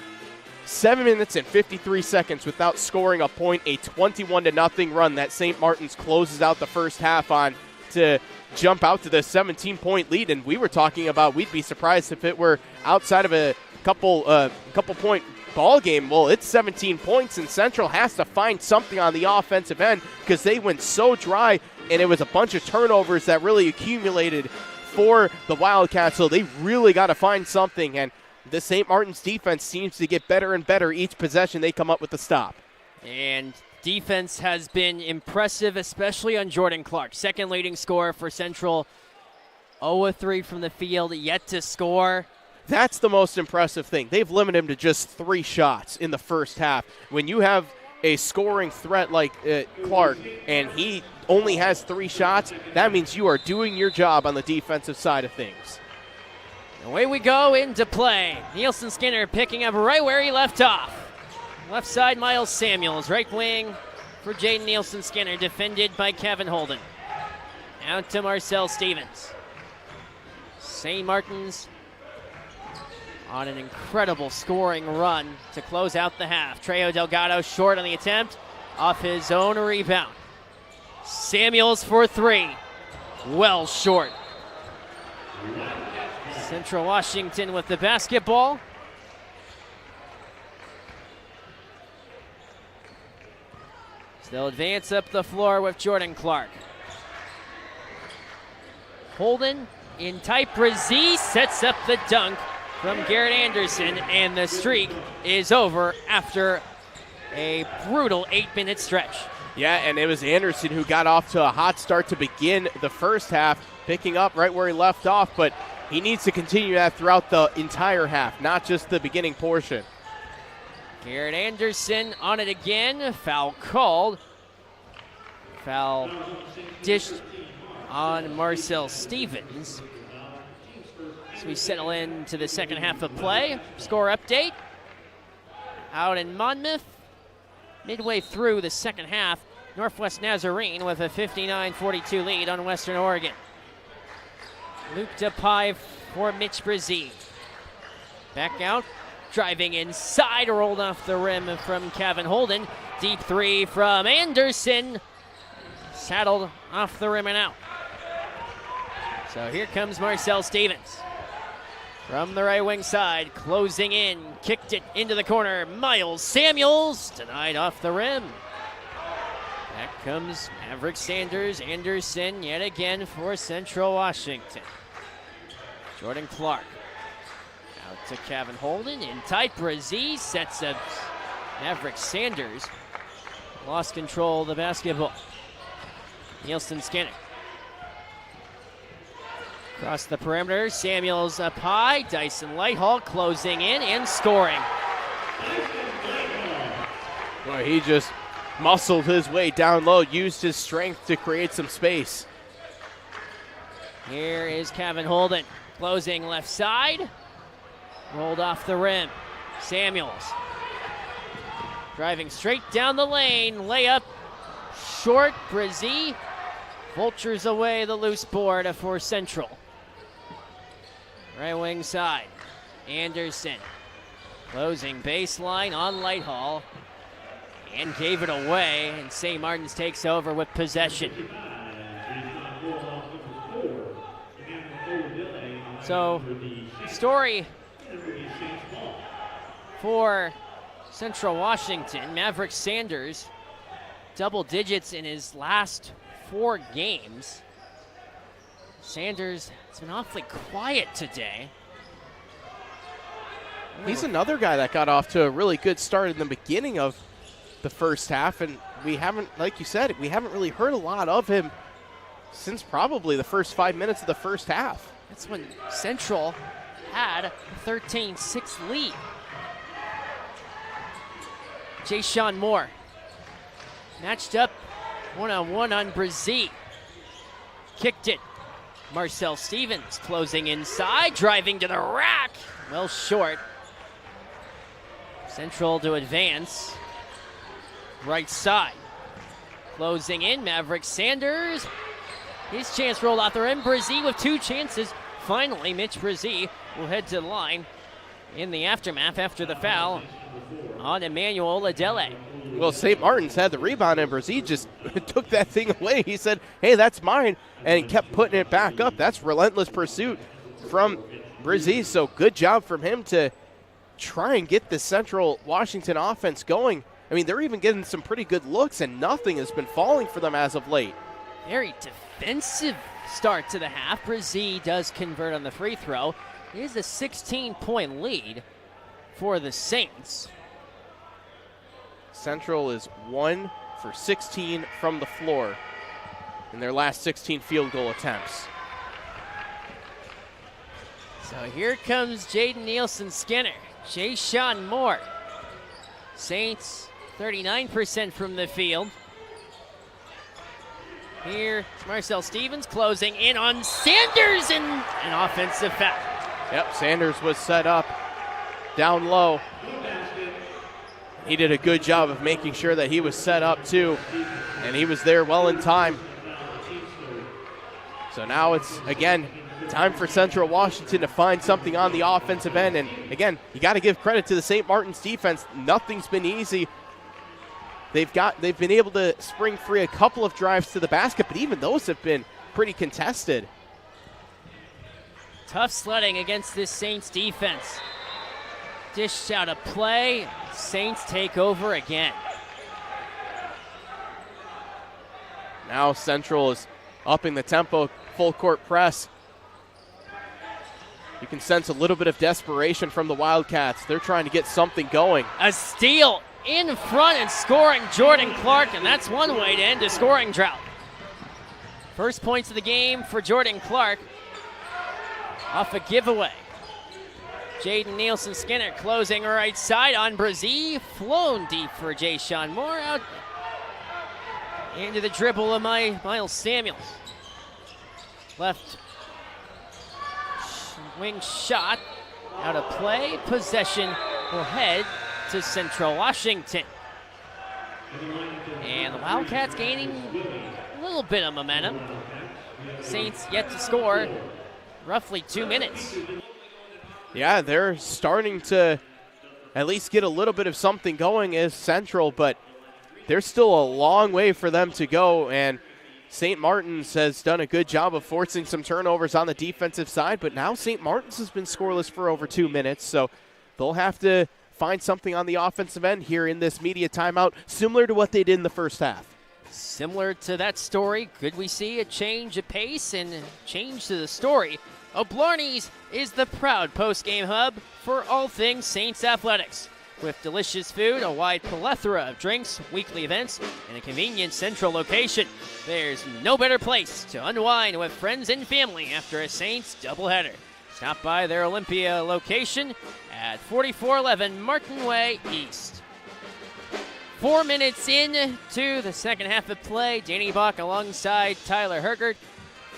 7 minutes and 53 seconds without scoring a point, a 21-0 run that St. Martin's closes out the first half on to jump out to the 17-point lead. And we were talking about we'd be surprised if it were outside of a couple point ball game. Well, it's 17 points, and Central has to find something on the offensive end because they went so dry, and it was a bunch of turnovers that really accumulated for the Wildcats. So they really got to find something, and the St. Martin's defense seems to get better and better each possession they come up with a stop. And defense has been impressive, especially on Jordan Clark. Second leading scorer for Central. 0-3 from the field, yet to score. That's the most impressive thing. They've limited him to just 3 shots in the first half. When you have a scoring threat like Clark and he only has 3 shots, that means you are doing your job on the defensive side of things. Away we go into play. Nielsen Skinner picking up right where he left off. Left side, Miles Samuels. Right wing for Jaden Nielsen Skinner, defended by Kevin Holden. Out to Marcel Stevens. St. Martin's on an incredible scoring run to close out the half. Trejo Delgado short on the attempt, off his own rebound. Samuels for 3. Well short. Central Washington with the basketball. So they'll advance up the floor with Jordan Clark. Holden in tight Brazil sets up the dunk from Garrett Anderson, and the streak is over after a brutal 8-minute stretch. Yeah, and it was Anderson who got off to a hot start to begin the first half, picking up right where he left off, but he needs to continue that throughout the entire half, not just the beginning portion. Garrett Anderson on it again. Foul called. Foul dished on Marcel Stevens. So we settle into the second half of play. Score update. Out in Monmouth. Midway through the second half, Northwest Nazarene with a 59-42 lead on Western Oregon. Luke DePie for Mitch Brazil. Back out, driving inside, rolled off the rim from Kevin Holden. Deep 3 from Anderson. Saddled off the rim and out. So here comes Marcel Stevens. From the right wing side, closing in, kicked it into the corner. Miles Samuels, denied off the rim. Back comes Maverick Sanders. Anderson yet again for Central Washington. Jordan Clark out to Kevin Holden. In tight, Brazil sets up Maverick Sanders. Lost control of the basketball. Nielsen Skinner. Across the perimeter, Samuels up high. Dyson Lighthall closing in and scoring. Boy, he just muscled his way down low, used his strength to create some space. Here is Kevin Holden. Closing left side. Rolled off the rim. Samuels. Driving straight down the lane. Layup. Short. Brazil vultures away the loose board for Central. Right wing side. Anderson. Closing baseline on Lighthall. And gave it away. And St. Martin's takes over with possession. So, story for Central Washington. Maverick Sanders, double digits in his last 4 games. Sanders has been awfully quiet today. He's another guy that got off to a really good start in the beginning of the first half, and we haven't, like you said, we haven't really heard a lot of him since probably the first 5 minutes of the first half. That's when Central had a 13-6 lead. Jay-Sean Moore matched up one-on-one on Brazee. Kicked it. Marcel Stevens closing inside, driving to the rack. Well short. Central to advance. Right side. Closing in, Maverick Sanders. His chance rolled off the rim. Brazee with 2 chances. Finally, Mitch Brazee will head to the line in the aftermath after the foul on Emmanuel Adele. Well, St. Martin's had the rebound, and Brazee just took that thing away. He said, hey, that's mine, and kept putting it back up. That's relentless pursuit from Brazee, so good job from him to try and get the Central Washington offense going. I mean, they're even getting some pretty good looks, and nothing has been falling for them as of late. Very defensive start to the half. Brazee does convert on the free throw. It is a 16-point lead for the Saints. Central is 1 for 16 from the floor in their last 16 field goal attempts. So here comes Jaden Nielsen-Skinner. Jay-Sean Moore. Saints 39% from the field. Here's Marcel Stevens closing in on Sanders, and an offensive foul. Yep, Sanders was set up down low. He did a good job of making sure that he was set up too, and he was there well in time. So now it's, again, time for Central Washington to find something on the offensive end. And again, you got to give credit to the St. Martin's defense. Nothing's been easy. They've been able to spring free a couple of drives to the basket, but even those have been pretty contested. Tough sledding against this Saints defense. Dished out a play. Saints take over again. Now Central is upping the tempo, full court press. You can sense a little bit of desperation from the Wildcats. They're trying to get something going. A steal in front and scoring Jordan Clark, and that's one way to end a scoring drought. First points of the game for Jordan Clark off a giveaway. Jaden Nielsen-Skinner closing right side on Brazee. Flown deep for Jay-Sean Moore. Out into the dribble of Miles Samuels. Left wing shot out of play. Possession will head to Central Washington. And the Wildcats gaining a little bit of momentum. Saints yet to score roughly 2 minutes. Yeah, they're starting to at least get a little bit of something going as Central, but there's still a long way for them to go, and St. Martin's has done a good job of forcing some turnovers on the defensive side, but now St. Martin's has been scoreless for over 2 minutes, so they'll have to find something on the offensive end here in this media timeout, similar to what they did in the first half. Similar to that story, could we see a change of pace and change to the story? O'Blarney's is the proud post-game hub for all things Saints athletics. With delicious food, a wide plethora of drinks, weekly events, and a convenient central location, there's no better place to unwind with friends and family after a Saints doubleheader. Stop by their Olympia location at 4411 Martin Way East. 4 minutes in to the second half of play. Danny Bach alongside Tyler Hergert,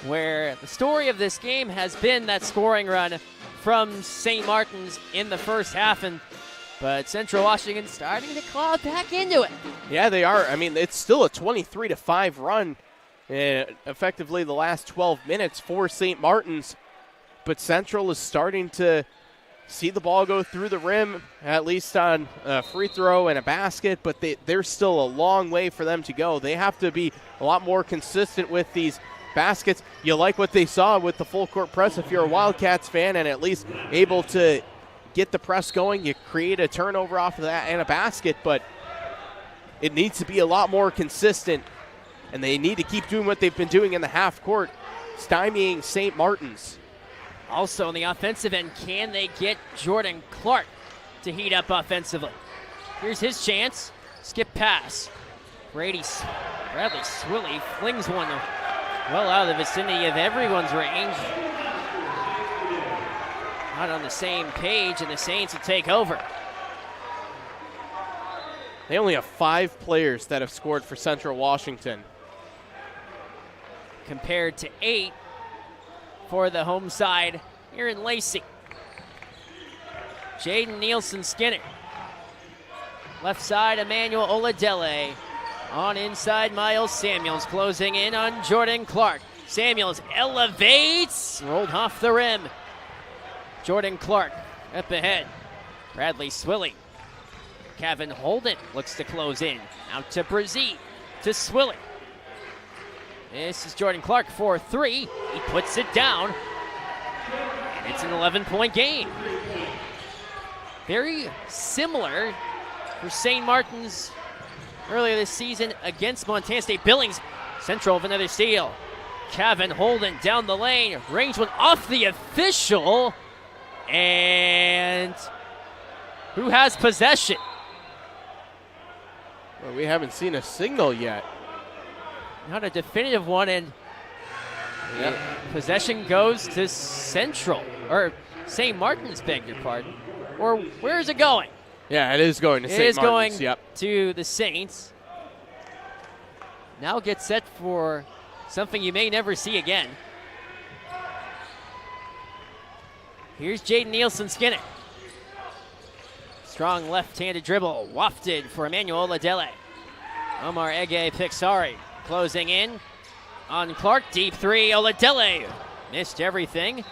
where the story of this game has been that scoring run from St. Martin's in the first half, but Central Washington starting to claw back into it. Yeah, they are. I mean, it's still a 23-5 run, effectively the last 12 minutes for St. Martin's, but Central is starting to see the ball go through the rim, at least on a free throw and a basket, but there's still a long way for them to go. They have to be a lot more consistent with these baskets. You like what they saw with the full court press if you're a Wildcats fan and at least able to get the press going. You create a turnover off of that and a basket, but it needs to be a lot more consistent, and they need to keep doing what they've been doing in the half court stymieing St. Martin's. Also on the offensive end, can they get Jordan Clark to heat up offensively? Here's his chance. Skip pass. Bradley Swilly flings one well out of the vicinity of everyone's range. Not on the same page, and the Saints will take over. They only have 5 players that have scored for Central Washington, compared to 8 for the home side here in Lacey. Jaden Nielsen-Skinner. Left side, Emmanuel Oladele. On inside, Miles Samuels closing in on Jordan Clark. Samuels elevates, rolled off the rim. Jordan Clark up ahead. Bradley Swilly. Kevin Holden looks to close in. Out to Brazee, to Swilly. This is Jordan Clark for 3. He puts it down. And it's an 11-point game. Very similar for St. Martin's earlier this season against Montana State. Billings, Central with another steal. Kevin Holden down the lane. Range one off the official. And who has possession? Well, we haven't seen a signal yet. Not a definitive one, and possession goes to Central, or St. Martin's, beg your pardon. Or where is it going? Yeah, it is going to St. Martin's. It is going yep. to the Saints. Now get set for something you may never see again. Here's Jaden Nielsen-Skinner. Strong left-handed dribble, wafted for Emmanuel Oladele. Omar Ege-Pixari closing in on Clark. Deep 3, Oladele missed everything.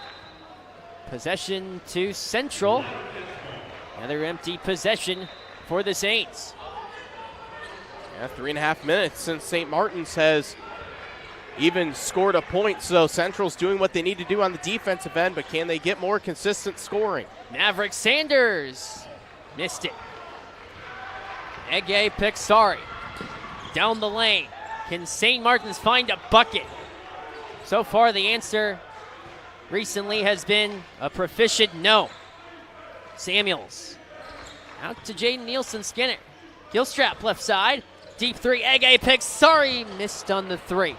Possession to Central. Another empty possession for the Saints. Yeah, 3.5 minutes since St. Martin's has even scored a point, so Central's doing what they need to do on the defensive end, but can they get more consistent scoring? Maverick Sanders missed it. Ege-Pixari down the lane. Can St. Martin's find a bucket? So far, the answer recently has been a proficient no. Samuels out to Jaden Nielsen-Skinner. Gilstrap left side. Deep 3, Ege-Pixari missed on the 3.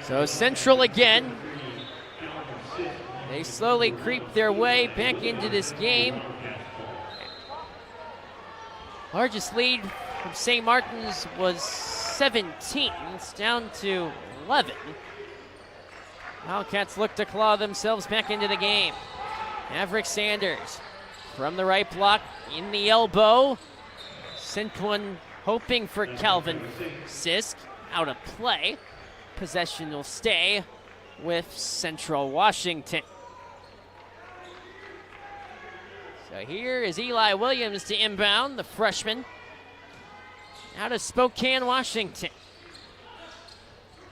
So Central again. They slowly creep their way back into this game. Largest lead from St. Martin's was 17. It's down to 11. Wildcats look to claw themselves back into the game. Maverick Sanders from the right block, in the elbow. Sent one hoping for Calvin Sisk, out of play. Possession will stay with Central Washington. So here is Eli Williams to inbound, the freshman, out of Spokane, Washington.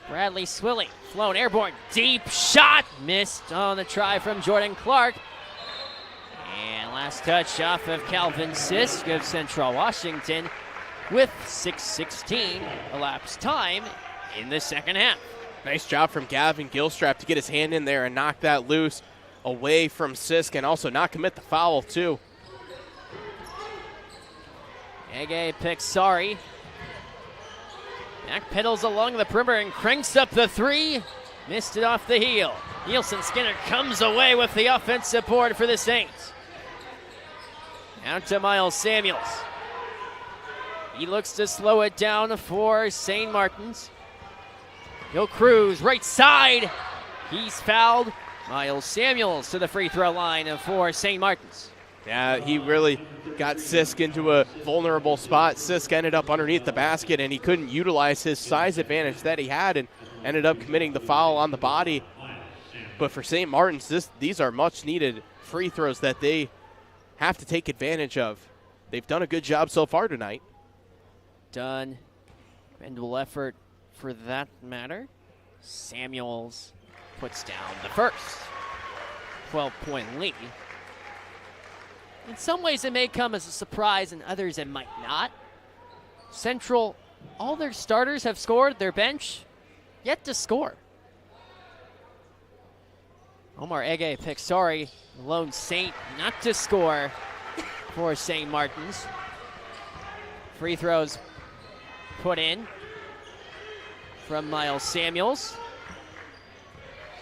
Bradley Swilly, flown airborne, deep shot, missed on the try from Jordan Clark. And last touch off of Calvin Sisk of Central Washington with 6:16 elapsed time in the second half. Nice job from Gavin Gilstrap to get his hand in there and knock that loose away from Sisk, and also not commit the foul too. Ege-Pixari backpedals along the perimeter and cranks up the 3. Missed it off the heel. Nielsen-Skinner comes away with the offensive board for the Saints. Out to Miles Samuels. He looks to slow it down for St. Martin's. He'll cruise right side. He's fouled. Miles Samuels to the free throw line for St. Martin's. Yeah, he really got Sisk into a vulnerable spot. Sisk ended up underneath the basket, and he couldn't utilize his size advantage that he had and ended up committing the foul on the body. But for St. Martin's, these are much-needed free throws that they have to take advantage of. They've done a good job so far tonight. Done. Commendable effort for that matter. Samuels puts down the first 12-point lead. In some ways, it may come as a surprise, and others it might not. Central, all their starters have scored. Their bench yet to score. Omar Ege Pixari, lone Saint, not to score for St. Martin's. Free throws put in from Miles Samuels.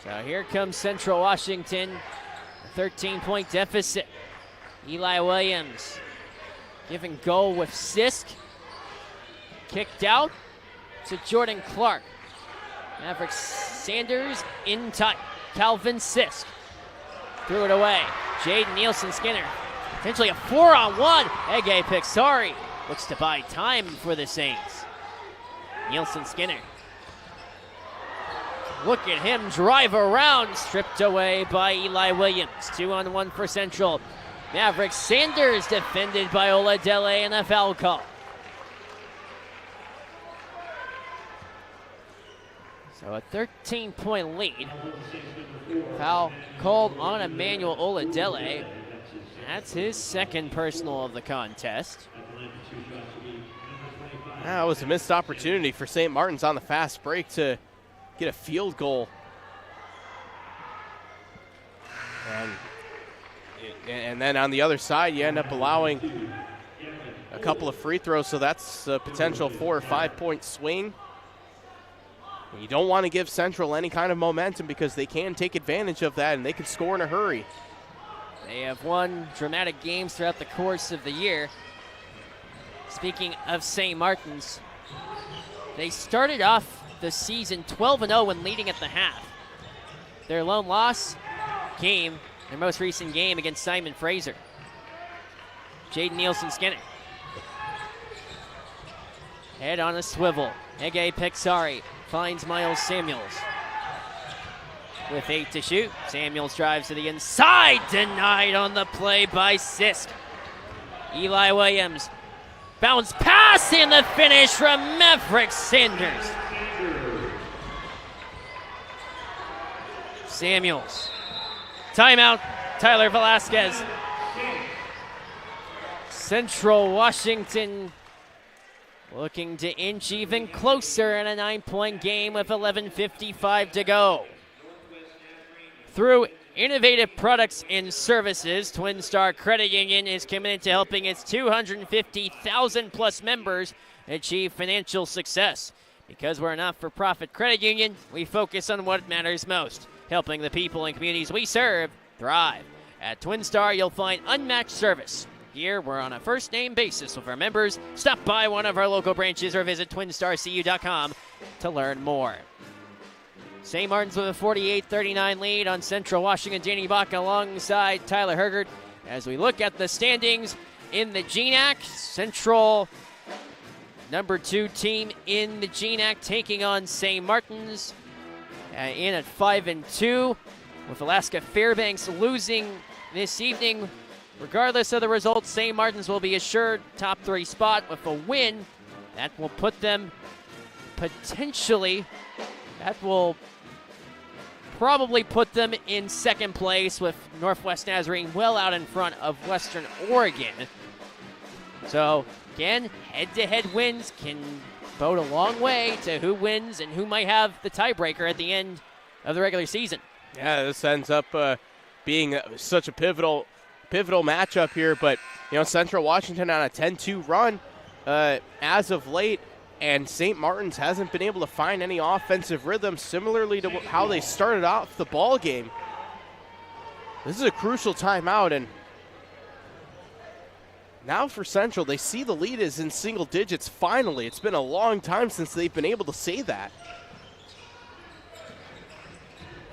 So here comes Central Washington, a 13-point deficit. Eli Williams give and go with Sisk. Kicked out to Jordan Clark. Maverick Sanders in tight. Calvin Sisk threw it away. Jaden Nielsen-Skinner. Potentially a 4-on-1. Ege Pixari looks to buy time for the Saints. Nielsen-Skinner. Look at him drive around. Stripped away by Eli Williams. 2-on-1 for Central. Maverick Sanders defended by Oladele and a foul call. So a 13-point lead. Foul called on Emmanuel Oladele. That's his second personal of the contest. That was a missed opportunity for St. Martin's on the fast break to get a field goal. And then on the other side, you end up allowing a couple of free throws, so that's a potential 4 or 5 point swing. You don't want to give Central any kind of momentum because they can take advantage of that and they can score in a hurry. They have won dramatic games throughout the course of the year. Speaking of St. Martin's, they started off the season 12-0 when leading at the half. Their lone loss came their most recent game against Simon Fraser. Jaden Nielsen-Skinner. Head on a swivel. Ege Pixari finds Miles Samuels. With 8 to shoot, Samuels drives to the inside. Denied on the play by Sisk. Eli Williams. Bounce pass and the finish from Maverick Sanders. Samuels. Timeout, Tyler Velasquez. Central Washington looking to inch even closer in a 9-point game with 11:55 to go. Through innovative products and services, Twin Star Credit Union is committed to helping its 250,000 plus members achieve financial success. Because we're a not-for-profit credit union, we focus on what matters most, helping the people and communities we serve thrive. At Twin Star, you'll find unmatched service. Here, we're on a first-name basis with our members. Stop by one of our local branches or visit twinstarcu.com to learn more. St. Martin's with a 48-39 lead on Central Washington. Danny Bach alongside Tyler Hergert. As we look at the standings in the GNAC, Central, number 2 team in the GNAC, taking on St. Martin's in at 5-2. With Alaska Fairbanks losing this evening, regardless of the results, St. Martin's will be assured top 3 spot with a win. That will put them potentially, that will probably put them in second place with Northwest Nazarene well out in front of Western Oregon. So, again, head-to-head wins can bode a long way to who wins and who might have the tiebreaker at the end of the regular season. Yeah, this ends up being such a pivotal matchup here, but Central Washington on a 10-2 run as of late, and St. Martin's hasn't been able to find any offensive rhythm, similarly to how they started off the ball game. This is a crucial timeout, and now for Central, they see the lead is in single digits finally. It's been a long time since they've been able to say that.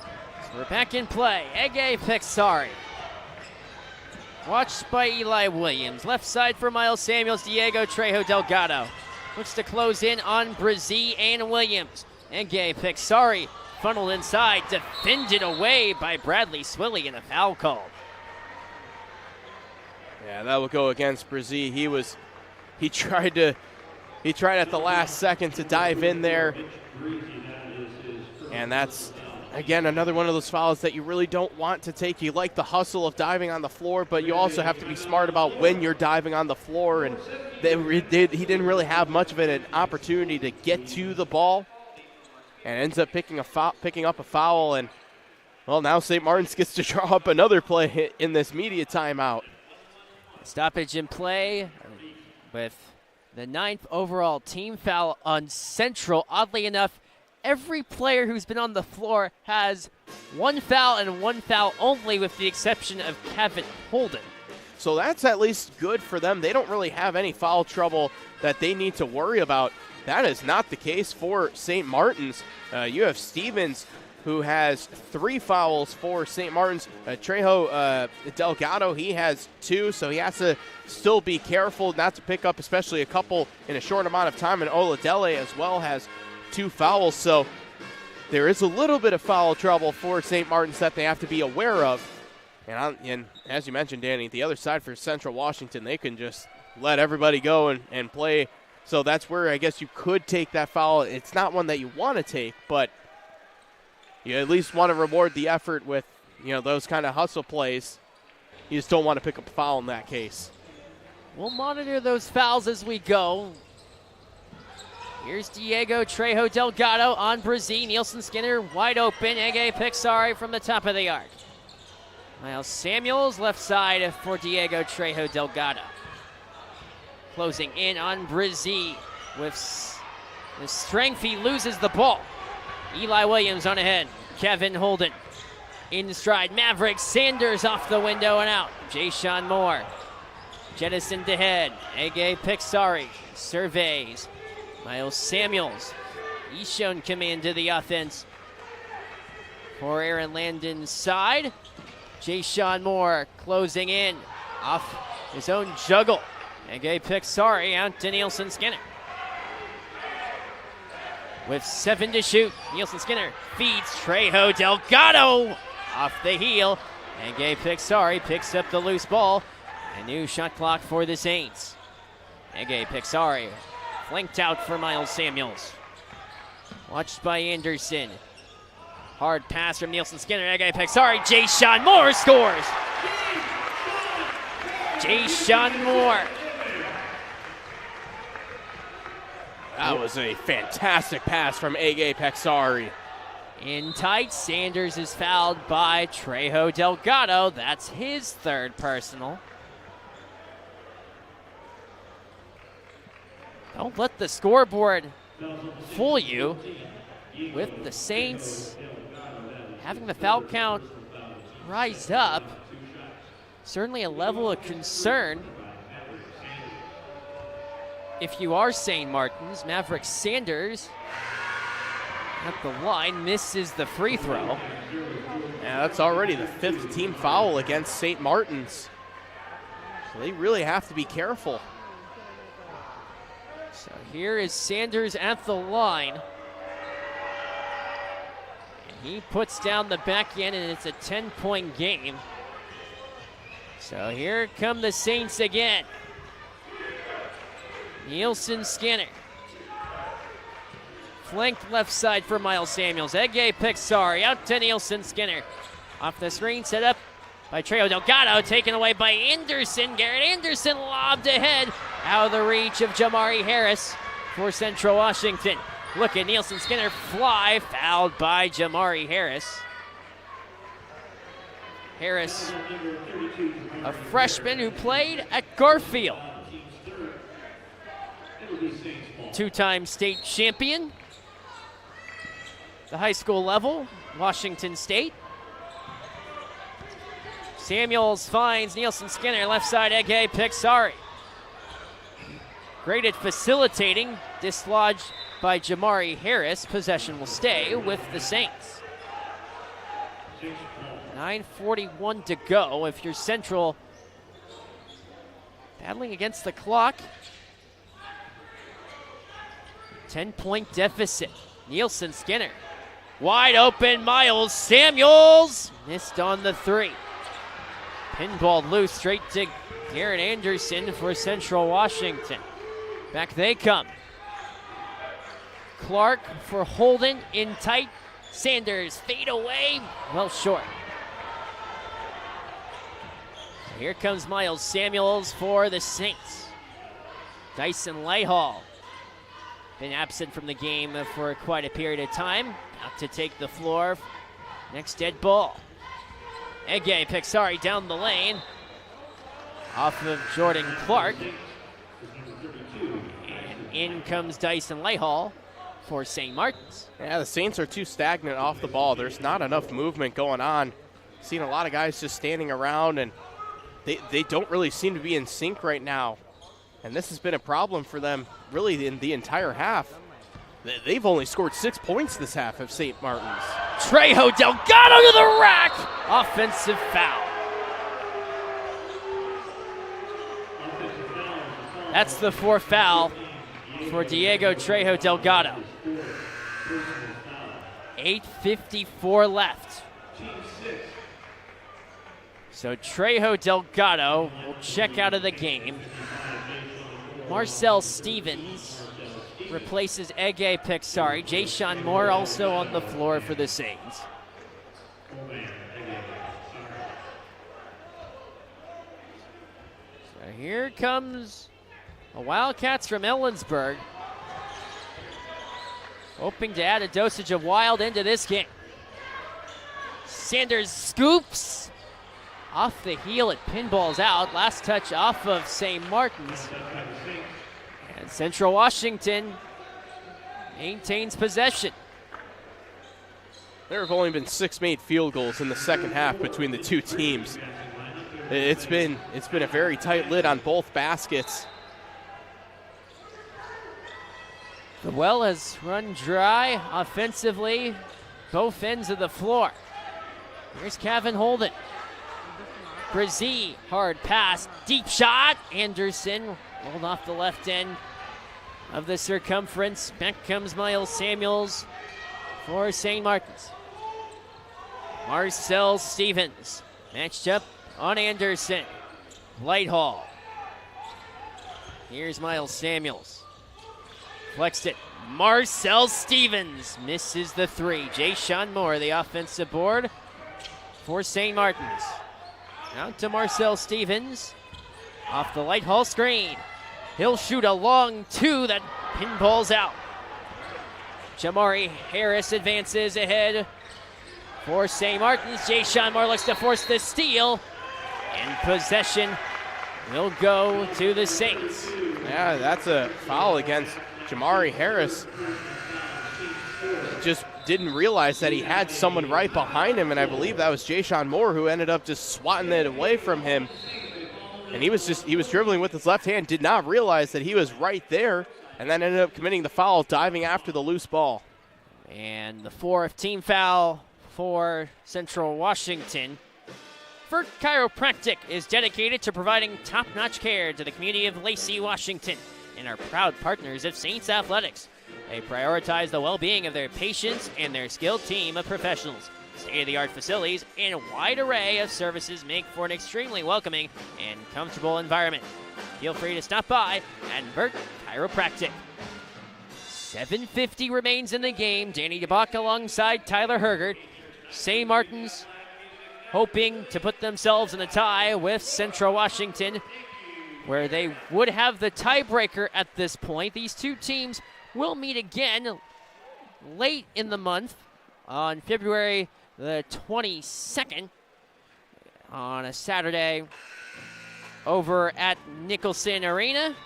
So we're back in play. Ege Pixari. Watched by Eli Williams. Left side for Miles Samuels. Diego Trejo Delgado. Looks to close in on Brazee and Williams. Ege Pixari funneled inside. Defended away by Bradley Swilly in a foul call. Yeah, that will go against Brazee. He tried at the last second to dive in there. And that's, again, another one of those fouls that you really don't want to take. You like the hustle of diving on the floor, but you also have to be smart about when you're diving on the floor. And he didn't really have much of an opportunity to get to the ball. and ends up picking up a foul. And, well, now St. Martin's gets to draw up another play in this media timeout. Stoppage in play with the 9th overall team foul on Central. Oddly enough, every player who's been on the floor has 1 foul and 1 foul only, with the exception of Kevin Holden. So that's at least good for them. They don't really have any foul trouble that they need to worry about. That is not the case for St. Martin's. You have Stevens, who has 3 fouls for St. Martin's. Trejo Delgado, he has 2, so he has to still be careful not to pick up especially a couple in a short amount of time. And Oladele as well has 2 fouls, so there is a little bit of foul trouble for St. Martin's that they have to be aware of. And as you mentioned, Danny, the other side for Central Washington, they can just let everybody go and play. So that's where I guess you could take that foul. It's not one that you want to take, but you at least want to reward the effort with, those kind of hustle plays. You just don't want to pick up a foul in that case. We'll monitor those fouls as we go. Here's Diego Trejo Delgado on Brazil. Nielsen Skinner wide open. Ege Pixari from the top of the arc. Miles Samuels left side for Diego Trejo Delgado. Closing in on Brizzi with strength. He loses the ball. Eli Williams on ahead. Kevin Holden in stride. Maverick Sanders off the window and out. Jay-Sean Moore jettisoned ahead. Ege Pixari surveys. Miles Samuels. He's shown command to the offense for Aaron Landon's side. Jay-Sean Moore closing in off his own juggle. Ege Pixari out to Nielsen Skinner. With 7 to shoot, Nielsen Skinner feeds Trejo Delgado off the heel. Ege Pixari picks up the loose ball. A new shot clock for the Saints. Ege Pixari flanked out for Miles Samuels. Watched by Anderson. Hard pass from Nielsen Skinner. Ege Pixari. Jay-Sean Moore scores. Jay-Sean Moore. That was a fantastic pass from Ege Pixari. In tight, Sanders is fouled by Trejo Delgado. That's his 3rd personal. Don't let the scoreboard fool you. With the Saints having the foul count rise up, certainly a level of concern. If you are St. Martin's, Maverick Sanders at the line misses the free throw. Yeah, that's already the 5th team foul against St. Martin's. So they really have to be careful. So here is Sanders at the line. He puts down the back end, and it's a 10-point game. So here come the Saints again. Nielsen Skinner. Flanked left side for Miles Samuels. Ege Pixari out to Nielsen Skinner. Off the screen, set up by Trejo Delgado, taken away by Anderson. Garrett Anderson lobbed ahead, out of the reach of Jamari Harris for Central Washington. Look at Nielsen Skinner fly, fouled by Jamari Harris. Harris, a freshman who played at Garfield. 2-time state champion. The high school level, Washington State. Samuels finds Nielsen Skinner, left side, Ege Pixari. Great at facilitating, dislodged by Jamari Harris. Possession will stay with the Saints. 9:41 to go. If you're Central, battling against the clock. 10-point deficit. Nielsen Skinner. Wide open, Miles Samuels. Missed on the 3. Pinballed loose straight to Garrett Anderson for Central Washington. Back they come. Clark for Holden in tight. Sanders fade away, well short. Here comes Miles Samuels for the Saints. Dyson Layhall been absent from the game for quite a period of time. Out to take the floor. Next dead ball. Ege Pixari down the lane. Off of Jordan Clark. And in comes Dyson Layhall for St. Martin's. Yeah, the Saints are too stagnant off the ball. There's not enough movement going on. Seen a lot of guys just standing around, and they don't really seem to be in sync right now. And this has been a problem for them really in the entire half. They've only scored 6 points this half of St. Martin's. Trejo Delgado to the rack. Offensive foul. That's the fourth foul for Diego Trejo Delgado. 8:54 left. So Trejo Delgado will check out of the game. Marcel Stevens replaces Ege Pixari. Jayshawn Moore also on the floor for the Saints. So here comes the Wildcats from Ellensburg, hoping to add a dosage of wild into this game. Sanders scoops off the heel, it pinballs out. Last touch off of St. Martin's. And Central Washington maintains possession. There have only been 6 made field goals in the second half between the two teams. It's been a very tight lid on both baskets. The well has run dry offensively, both ends of the floor. Here's Kevin Holden. Brzee, hard pass, deep shot. Anderson rolled off the left end of the circumference. Back comes Miles Samuels for St. Martin's. Marcel Stevens matched up on Anderson. Lighthall. Here's Miles Samuels. Flexed it. Marcel Stevens misses the three. Jayshawn Moore, the offensive board for St. Martin's. Out to Marcel Stevens. Off the Lighthall screen. He'll shoot a long two that pinballs out. Jamari Harris advances ahead for St. Martin's. Jayshawn Moore looks to force the steal. And possession will go to the Saints. Yeah, that's a foul against Jamari Harris. Just didn't realize that he had someone right behind him, and I believe that was Jayshawn Moore who ended up just swatting it away from him. And he was dribbling with his left hand, did not realize that he was right there, and then ended up committing the foul, diving after the loose ball. And the fourth team foul for Central Washington. Vert Chiropractic is dedicated to providing top-notch care to the community of Lacey, Washington, and are proud partners of Saints Athletics. They prioritize the well-being of their patients and their skilled team of professionals. State-of-the-art facilities and a wide array of services make for an extremely welcoming and comfortable environment. Feel free to stop by at Vert Chiropractic. 7:50 remains in the game. Danny DeBach alongside Tyler Hergert. St. Martin's hoping to put themselves in a tie with Central Washington, where they would have the tiebreaker at this point. These two teams will meet again late in the month on February the 22nd on a Saturday over at Nicholson Arena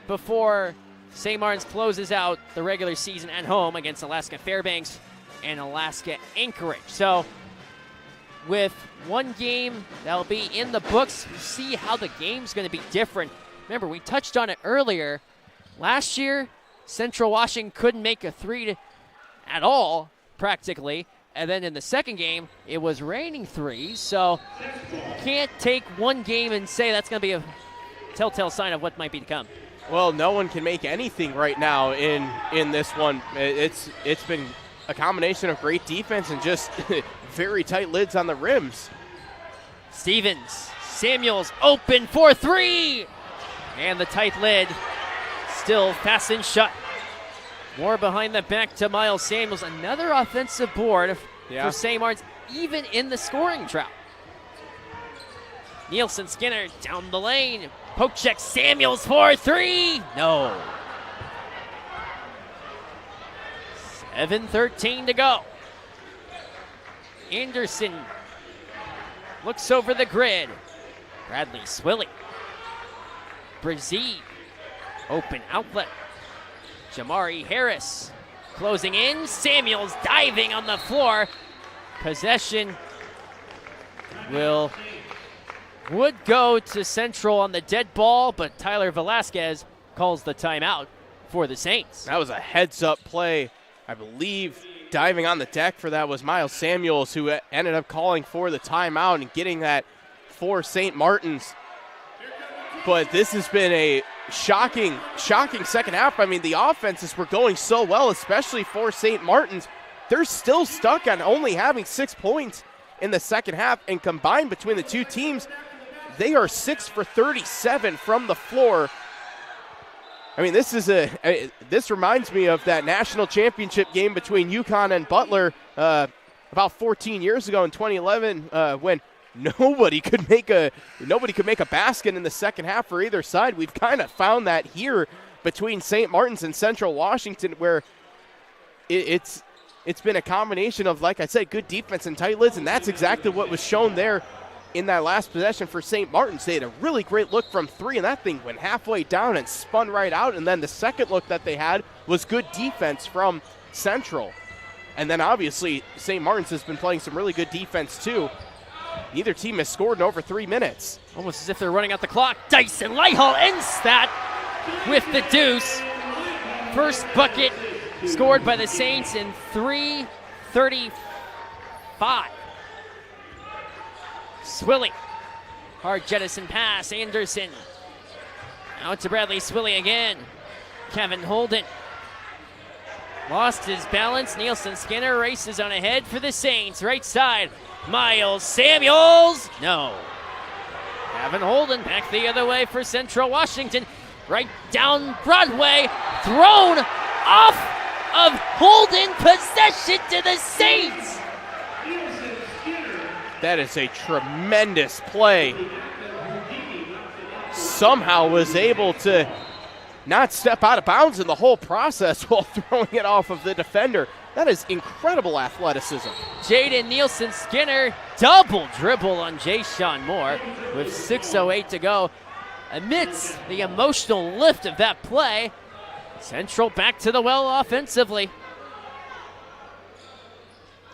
before St. Martin's closes out the regular season at home against Alaska Fairbanks and Alaska Anchorage. So with one game that'll be in the books, we see how the game's going to be different. Remember, we touched on it earlier. Last year, Central Washington couldn't make a three at all, practically. And then in the second game, it was raining threes. So you can't take one game and say that's going to be a telltale sign of what might be to come. Well, no one can make anything right now in this one. It's been a combination of great defense and just very tight lids on the rims. Stevens, Samuels open for three. And the tight lid still fastened shut. More behind the back to Miles Samuels. Another offensive board for St. Martin's, even in the scoring drought. Nielsen Skinner down the lane. Poke check, Samuels for three. No. 7:13 to go. Anderson looks over the grid. Bradley Swilly. Brazee. Open outlet. Jamari Harris closing in. Samuels diving on the floor. Possession would go to Central on the dead ball, but Tyler Velasquez calls the timeout for the Saints. That was a heads-up play. I believe diving on the deck for that was Miles Samuels, who ended up calling for the timeout and getting that for St. Martin's. But this has been a shocking second half. I mean, the offenses were going so well, especially for St. Martin's. They're still stuck on only having 6 points in the second half, and combined between the two teams, they are 6 for 37 from the floor. I mean, this reminds me of that national championship game between UConn and Butler about 14 years ago in 2011 when nobody could make a basket in the second half for either side. We've kind of found that here between St. Martin's and Central Washington, where it's been a combination of, like I said, good defense and tight lids, and that's exactly what was shown there in that last possession for St. Martin's. They had a really great look from three, and that thing went halfway down and spun right out. And then the second look that they had was good defense from Central. And then obviously St. Martin's has been playing some really good defense too. Neither team has scored in over 3 minutes. Almost as if they're running out the clock. Dyson Lighthall ends that with the deuce. First bucket scored by the Saints in 3:35. Swilly. Hard jettison pass. Anderson. Out to Bradley Swilly again. Kevin Holden. Lost his balance. Nielsen Skinner races on ahead for the Saints. Right side. Miles Samuels. No. Kevin Holden back the other way for Central Washington. Right down Broadway. Thrown off of Holden. Possession to the Saints. That is a tremendous play. Somehow was able to not step out of bounds in the whole process while throwing it off of the defender. That is incredible athleticism. Jaden Nielsen Skinner double dribble on Jay-Sean Moore with 6:08 to go. Amidst the emotional lift of that play, Central back to the well offensively.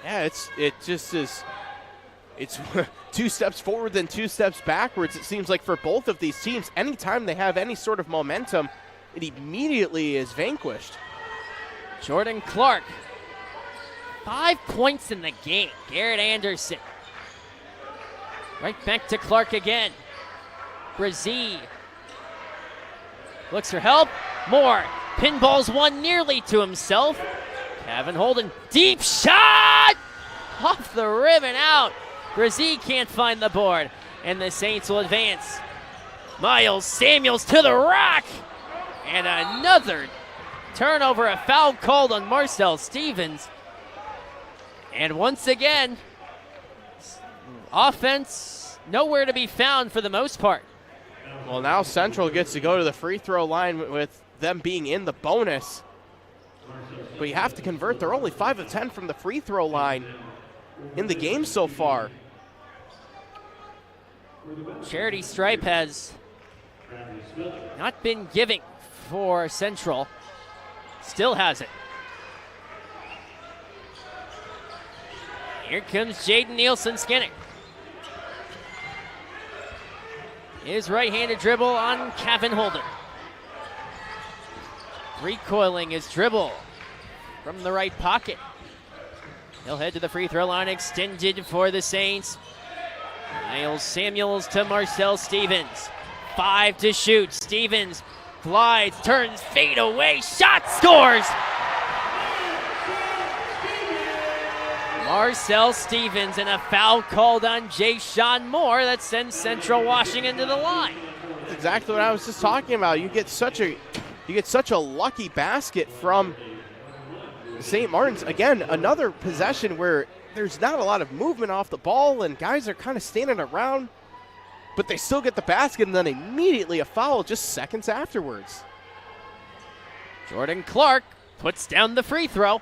Yeah, it just is. It's 2 steps forward, then 2 steps backwards. It seems like for both of these teams, anytime they have any sort of momentum, it immediately is vanquished. Jordan Clark, 5 points in the game. Garrett Anderson. Right back to Clark again. Brazee looks for help. Moore pinballs one nearly to himself. Kevin Holden, deep shot! Off the rim and out. Brazee can't find the board, and the Saints will advance. Miles Samuels to the rack, and another turnover, a foul called on Marcel Stevens. And once again, offense nowhere to be found for the most part. Well, now Central gets to go to the free throw line with them being in the bonus. But you have to convert. They're only 5 of 10 from the free throw line in the game so far. Charity stripe has not been giving for Central. Still has it. Here comes Jaden Nielsen Skinner. His right-handed dribble on Kevin Holden. Recoiling his dribble from the right pocket. He'll head to the free throw line, extended for the Saints. Miles Samuels to Marcel Stevens. 5 to shoot. Stevens glides, turns, fade away, shot, scores! Marcel Stevens, and a foul called on Jay-Sean Moore that sends Central Washington to the line. That's exactly what I was just talking about. You get such a lucky basket from St. Martin's. Again, another possession where there's not a lot of movement off the ball and guys are kind of standing around, but they still get the basket and then immediately a foul just seconds afterwards. Jordan Clark puts down the free throw.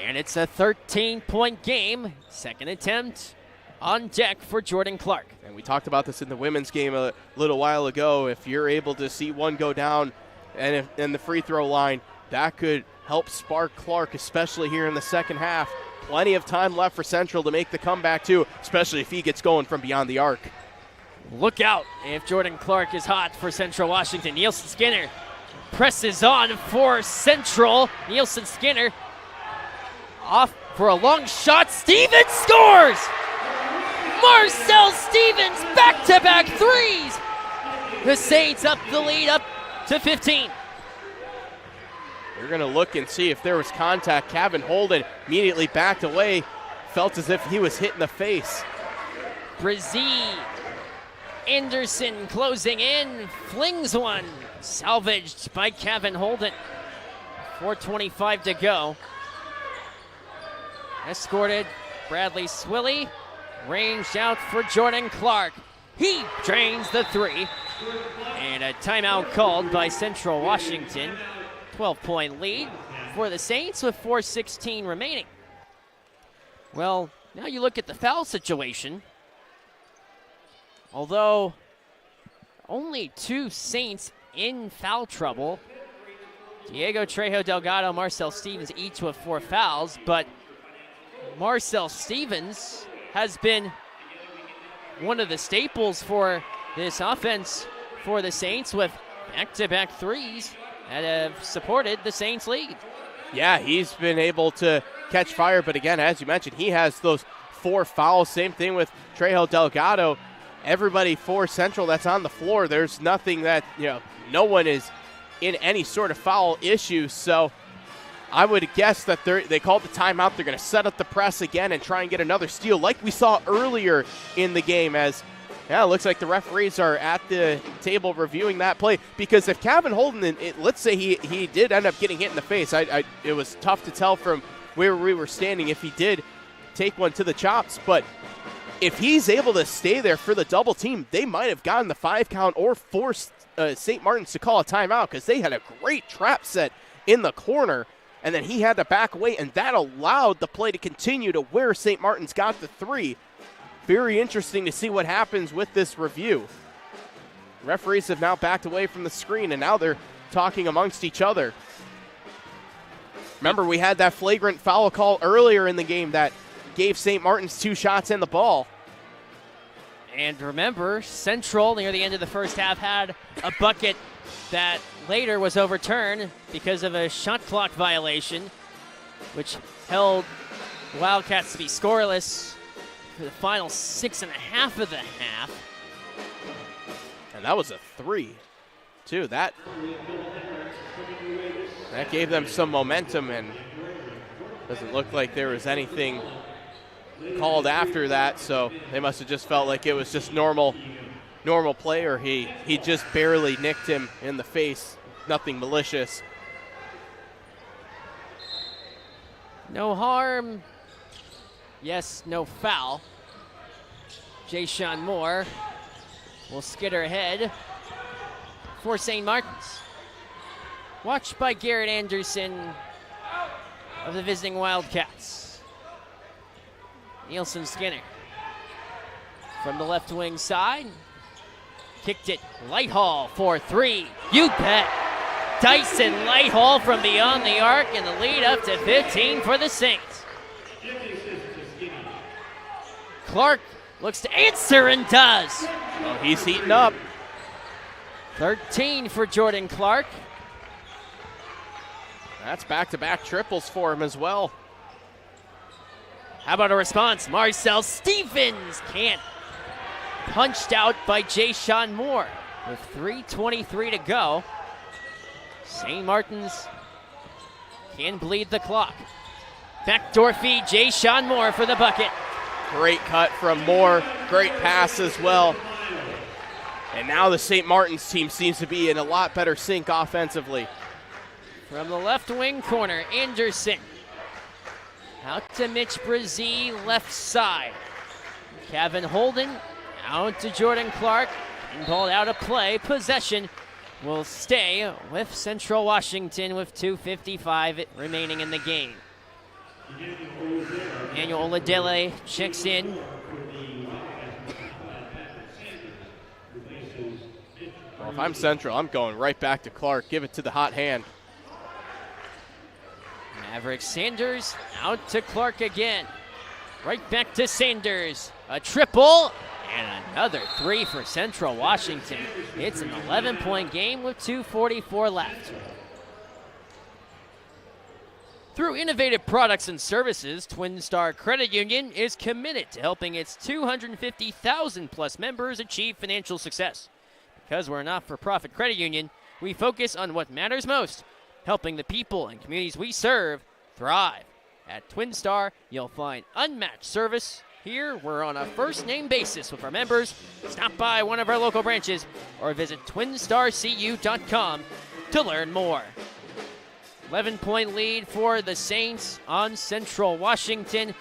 And it's a 13-point game. Second attempt on deck for Jordan Clark. And we talked about this in the women's game a little while ago. If you're able to see one go down and in the free throw line, that could help spark Clark, especially here in the second half. Plenty of time left for Central to make the comeback too, especially if he gets going from beyond the arc. Look out if Jordan Clark is hot for Central Washington. Nielsen Skinner presses on for Central. Nielsen Skinner off for a long shot. Stevens scores! Marcel Stevens, back-to-back threes. The Saints up the lead up to 15. We're going to look and see if there was contact. Kevin Holden immediately backed away. Felt as if he was hit in the face. Brzee. Anderson closing in. Flings one. Salvaged by Kevin Holden. 4:25 to go. Escorted Bradley Swilly. Ranged out for Jordan Clark. He drains the three. And a timeout called by Central Washington. 12-point lead for the Saints with 4:16 remaining. Well, now you look at the foul situation. Although only two Saints in foul trouble. Diego Trejo Delgado, Marcel Stevens, each with 4 fouls, but Marcel Stevens has been one of the staples for this offense for the Saints with back-to-back threes that have supported the Saints lead. Yeah, he's been able to catch fire, but again, as you mentioned, he has those 4 fouls. Same thing with Trejo Delgado. Everybody for Central that's on the floor, there's nothing that, no one is in any sort of foul issue. So I would guess that they called the timeout. They're going to set up the press again and try and get another steal like we saw earlier in the game as, it looks like the referees are at the table reviewing that play. Because if Kevin Holden, let's say he did end up getting hit in the face, it was tough to tell from where we were standing if he did take one to the chops. But if he's able to stay there for the double team, they might have gotten the 5 count or forced St. Martin's to call a timeout because they had a great trap set in the corner. And then he had to back away, and that allowed the play to continue to where St. Martin's got the 3. Very interesting to see what happens with this review. Referees have now backed away from the screen, and now they're talking amongst each other. Remember, we had that flagrant foul call earlier in the game that gave St. Martin's 2 shots in the ball. And remember, Central, near the end of the first half, had a bucket that later was overturned because of a shot clock violation, which held the Wildcats to be scoreless for the final 6.5 of the half. And that was a 3, too. That gave them some momentum, and doesn't look like there was anything called after that, so they must have just felt like it was just normal play, or he just barely nicked him in the face. Nothing malicious. No harm. Yes, no foul. Jay-Sean Moore will skitter ahead for St. Martin's. Watched by Garrett Anderson of the visiting Wildcats. Nielsen Skinner from the left wing side. Kicked it, Lighthall for 3. You bet. Dyson Lighthall from beyond the arc, and the lead up to 15 for the Saints. Clark looks to answer and does. Oh, he's heating up. 13 for Jordan Clark. That's back-to-back triples for him as well. How about a response? Marcel Stevens can't. Punched out by Jay-Sean Moore with 3:23 to go. St. Martin's can bleed the clock. Backdoor feed, Jay-Sean Moore for the bucket. Great cut from Moore. Great pass as well. And now the St. Martin's team seems to be in a lot better sync offensively. From the left wing corner, Anderson. Out to Mitch Brzee, left side. Kevin Holden out to Jordan Clark. And balled out of play. Possession will stay with Central Washington with 2:55 remaining in the game. Emmanuel Oladele checks in. Well, if I'm Central, I'm going right back to Clark. Give it to the hot hand. Maverick Sanders out to Clark again. Right back to Sanders. A triple and another three for Central Washington. It's an 11-point game with 2:44 left. Through innovative products and services, Twin Star Credit Union is committed to helping its 250,000 plus members achieve financial success. Because we're a not-for-profit credit union, we focus on what matters most, helping the people and communities we serve thrive. At Twin Star, you'll find unmatched service. Here, we're on a first-name basis with our members. Stop by one of our local branches or visit twinstarcu.com to learn more. 11-point lead for the Saints on Central Washington.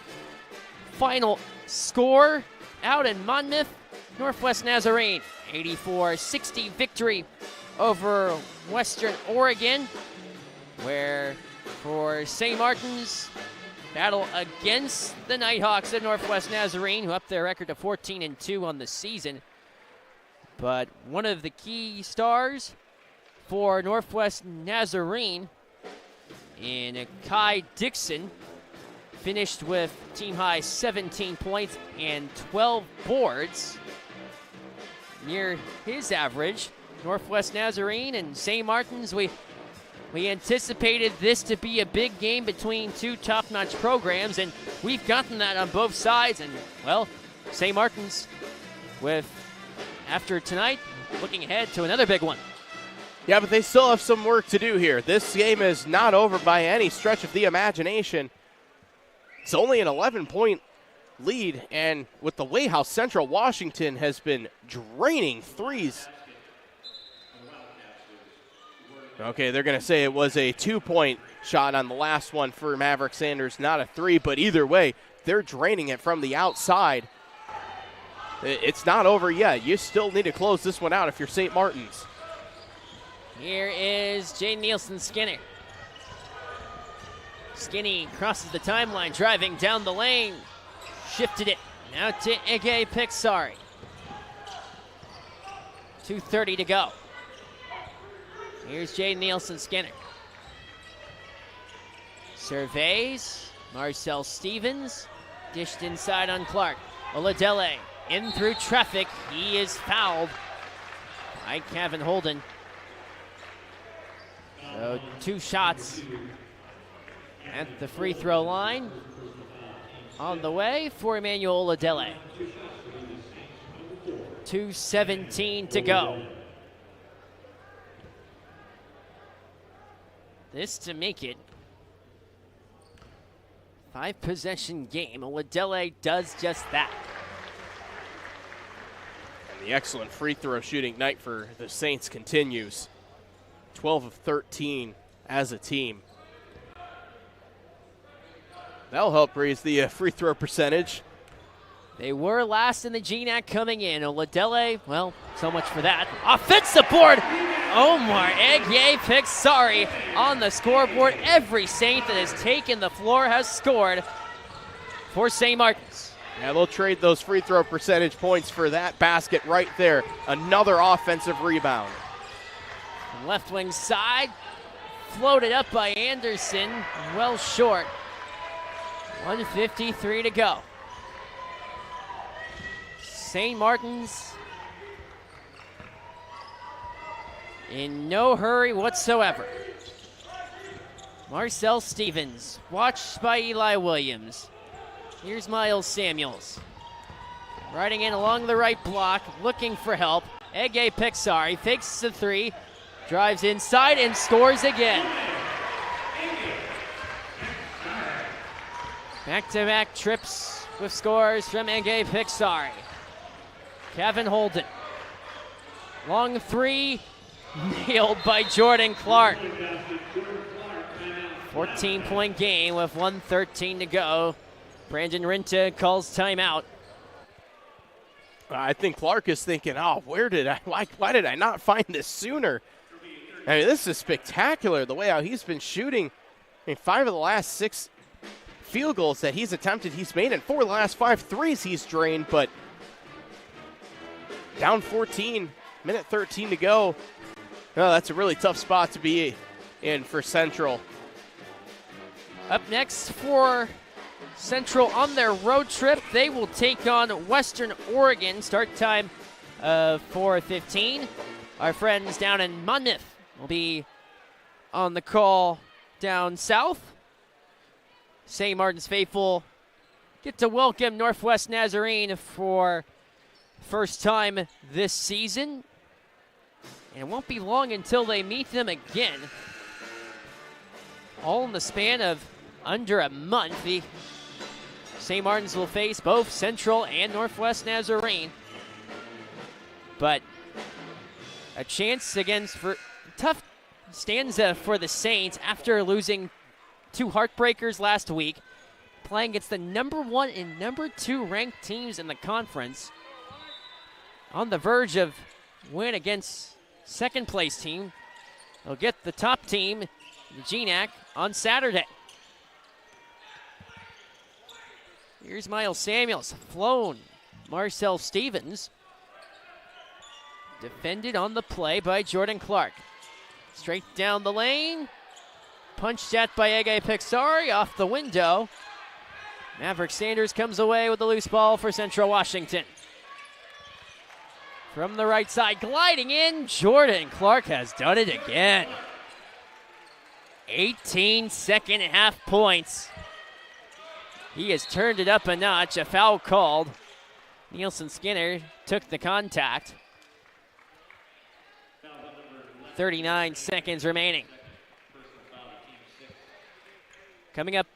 Final score out in Monmouth, Northwest Nazarene, 84-60 victory over Western Oregon, where for St. Martin's, battle against the Nighthawks of Northwest Nazarene, who upped their record to 14-2 on the season. But one of the key stars for Northwest Nazarene in Kai Dixon finished with team-high 17 points and 12 boards, near his average. Northwest Nazarene and St. Martin's, we anticipated this to be a big game between two top-notch programs, and we've gotten that on both sides. And, well, St. Martin's, after tonight, looking ahead to another big one. Yeah, but they still have some work to do here. This game is not over by any stretch of the imagination. It's only an 11-point lead, and with the way how Central Washington has been draining threes. Okay, they're going to say it was a 2-point shot on the last one for Maverick Sanders, not a three, but either way, they're draining it from the outside. It's not over yet. You still need to close this one out if you're St. Martin's. Here is Jay Nielsen-Skinner. Skinny crosses the timeline, driving down the lane. Shifted it now to Ige Pixari. 2:30 to go. Here's Jay Nielsen-Skinner. Surveys. Marcel Stevens. Dished inside on Clark. Oladele in through traffic. He is fouled by Kevin Holden. So 2 shots at the free throw line on the way for Emmanuel Oladele. 2:17 to go. This to make it 5-possession game. Oladele does just that. And the excellent free throw shooting night for the Saints continues. 12 of 13 as a team. That'll help raise the free throw percentage. They were last in the GNAC coming in. Oladele, well, so much for that. Offensive board! Omar Ige Pixari on the scoreboard. Every Saint that has taken the floor has scored for St. Martin's. Yeah, they'll trade those free throw percentage points for that basket right there. Another offensive rebound. Left wing side, floated up by Anderson, well short. 1:53 to go. St. Martin's in no hurry whatsoever. Marcel Stevens, watched by Eli Williams. Here's Miles Samuels. Riding in along the right block, looking for help. Ige Pixari fakes the three, drives inside and scores again. Back-to-back trips with scores from Ige Pixari. Kevin Holden. Long three, nailed by Jordan Clark. 14-point game with 1:13 to go. Brandon Rinta calls timeout. I think Clark is thinking, oh, why did I not find this sooner? I mean, this is spectacular, the way how he's been shooting. I mean, 5 of the last 6 field goals that he's attempted, he's made, and 4 of the last 5 threes he's drained, but down 14, minute 13 to go. Oh, that's a really tough spot to be in for Central. Up next for Central on their road trip, they will take on Western Oregon. Start time of 4:15. Our friends down in Monmouth will be on the call down south. St. Martin's faithful get to welcome Northwest Nazarene for first time this season. And it won't be long until they meet them again. All in the span of under a month. The St. Martin's will face both Central and Northwest Nazarene. But a chance against for tough stanza for the Saints after losing 2 heartbreakers last week, playing against the number 1 and number 2 ranked teams in the conference. On the verge of win against second place team. They'll get the top team, the GNAC, on Saturday. Here's Miles Samuels, flown Marcel Stevens. Defended on the play by Jordan Clark. Straight down the lane. Punched at by Ege Pixari off the window. Maverick Sanders comes away with a loose ball for Central Washington. From the right side, gliding in, Jordan Clark has done it again. 18 second half points. He has turned it up a notch, a foul called. Nielsen Skinner took the contact. 39 seconds remaining. Coming up,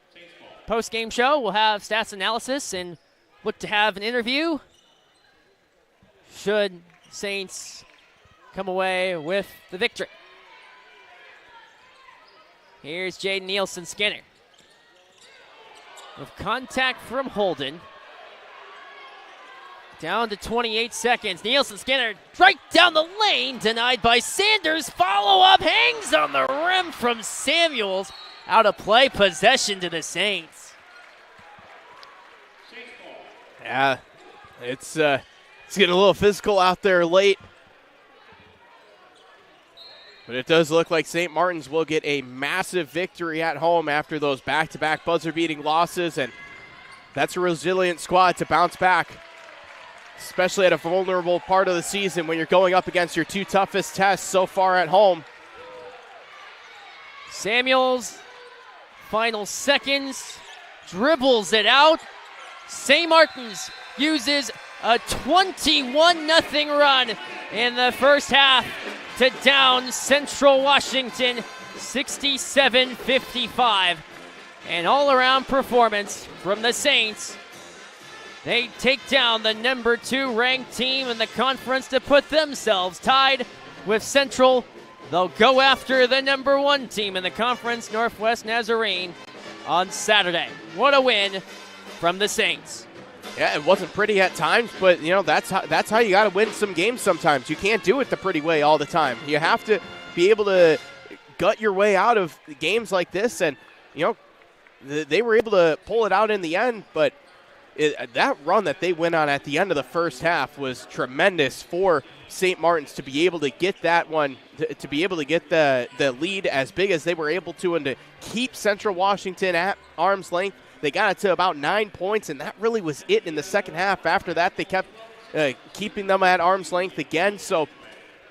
post-game show, we'll have stats analysis and look to have an interview should Saints come away with the victory. Here's Jaden Nielsen Skinner. With contact from Holden. Down to 28 seconds. Nielsen Skinner right down the lane, denied by Sanders. Follow-up hangs on the rim from Samuels. Out of play, possession to the Saints. Yeah, it's getting a little physical out there late. But it does look like St. Martin's will get a massive victory at home after those back-to-back buzzer-beating losses, and that's a resilient squad to bounce back, especially at a vulnerable part of the season when you're going up against your 2 toughest tests so far at home. Samuels, final seconds, dribbles it out. St. Martin's uses a 21-0 run in the first half to down Central Washington 67-55. An all-around performance from the Saints. They take down the number 2 ranked team in the conference to put themselves tied with Central. They'll go after the number 1 team in the conference, Northwest Nazarene, on Saturday. What a win from the Saints. Yeah, it wasn't pretty at times, but that's how you got to win some games sometimes. You can't do it the pretty way all the time. You have to be able to gut your way out of games like this, and they were able to pull it out in the end, but that run that they went on at the end of the first half was tremendous for St. Martin's to be able to get that one, to be able to get the lead as big as they were able to, and to keep Central Washington at arm's length. They got it to about 9 points, and that really was it in the second half. After that, they kept keeping them at arm's length again. So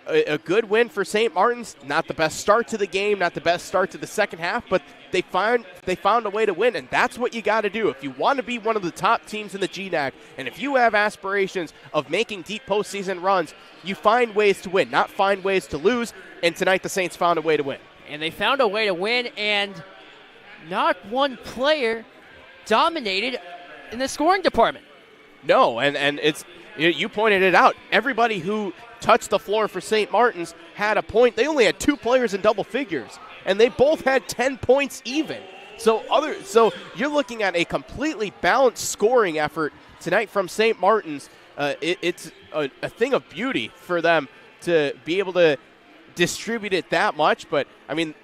a good win for St. Martin's. Not the best start to the game, not the best start to the second half, but they found a way to win, and that's what you got to do. If you want to be one of the top teams in the GNAC, and if you have aspirations of making deep postseason runs, you find ways to win, not find ways to lose, and tonight the Saints found a way to win. And they found a way to win, and not one player dominated in the scoring department. No, and it's, you pointed it out. Everybody who touched the floor for St. Martin's had a point. They only had 2 players in double figures, and they both had 10 points even. So you're looking at a completely balanced scoring effort tonight from St. Martin's. It's a thing of beauty for them to be able to distribute it that much. But, I mean,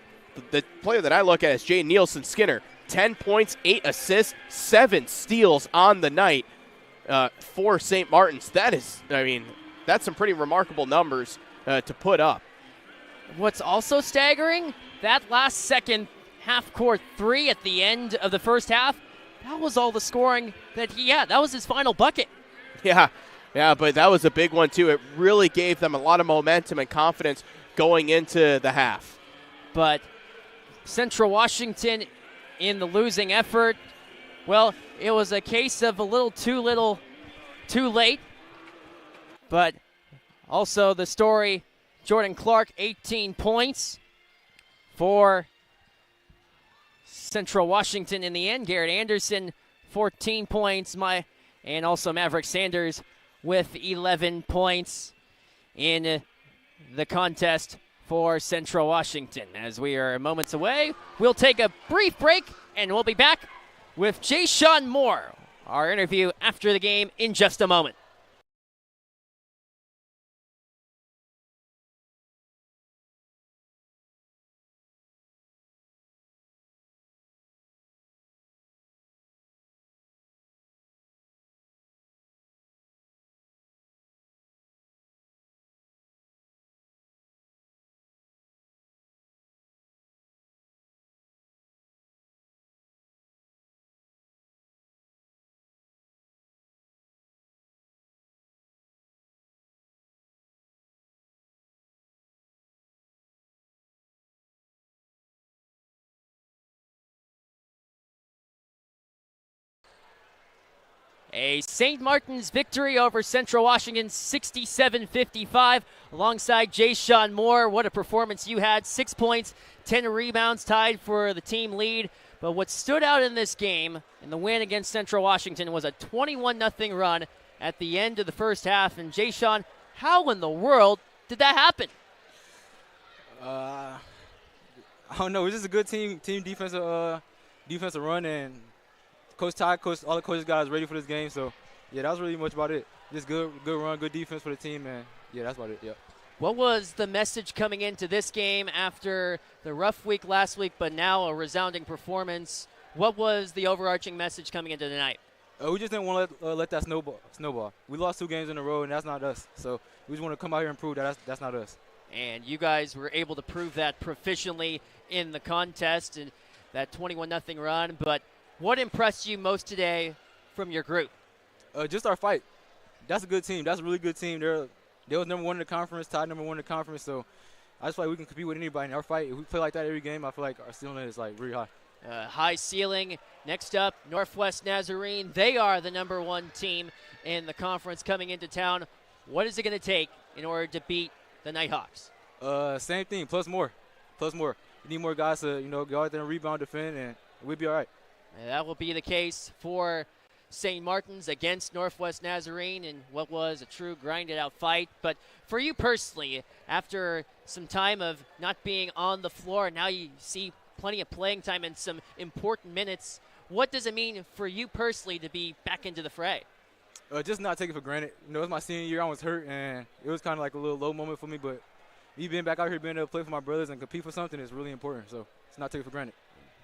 the player that I look at is Jay Nielsen Skinner. 10 points, 8 assists, 7 steals on the night for St. Martin's. That's some pretty remarkable numbers to put up. What's also staggering, that last second half-court three at the end of the first half, that was all the scoring that he had. That was his final bucket. Yeah, but that was a big one, too. It really gave them a lot of momentum and confidence going into the half. But Central Washington in the losing effort, well, it was a case of a little, too late. But also the story, Jordan Clark, 18 points for Central Washington in the end. Garrett Anderson, 14 points. And also Maverick Sanders with 11 points in the contest for Central Washington. As we are moments away, we'll take a brief break, and we'll be back with Jay-Sean Moore, our interview after the game in just a moment. A St. Martin's victory over Central Washington, 67-55. Alongside Jay-Sean Moore, what a performance you had. 6 points, 10 rebounds, tied for the team lead. But what stood out in this game, in the win against Central Washington, was a 21-0 run at the end of the first half. And Jay-Sean, how in the world did that happen? I don't know. It was just a good team defensive run, and Coach Ty, all the coaches got us ready for this game. So, yeah, that was really much about it. Just good run, good defense for the team, and, yeah, that's about it, yeah. What was the message coming into this game after the rough week last week, but now a resounding performance? What was the overarching message coming into tonight? We just didn't want to let that snowball. We lost 2 games in a row, and that's not us. So we just want to come out here and prove that that's not us. And you guys were able to prove that proficiently in the contest and that 21-0 run. But what impressed you most today from your group? Just our fight. That's a good team. That's a really good team. They was number 1 in the conference, tied number 1 in the conference. So I just feel like we can compete with anybody in our fight. If we play like that every game, I feel like our ceiling is like really high. High ceiling. Next up, Northwest Nazarene. They are the number 1 team in the conference coming into town. What is it going to take in order to beat the Nighthawks? Same thing, plus more. We need more guys to go out there and rebound, defend, and we'll be all right. And that will be the case for St. Martin's against Northwest Nazarene in what was a true grinded-out fight. But for you personally, after some time of not being on the floor, now you see plenty of playing time and some important minutes. What does it mean for you personally to be back into the fray? Just not take it for granted. It was my senior year. I was hurt, and it was kind of like a little low moment for me. But me being back out here, being able to play for my brothers and compete for something is really important. So it's not take it for granted.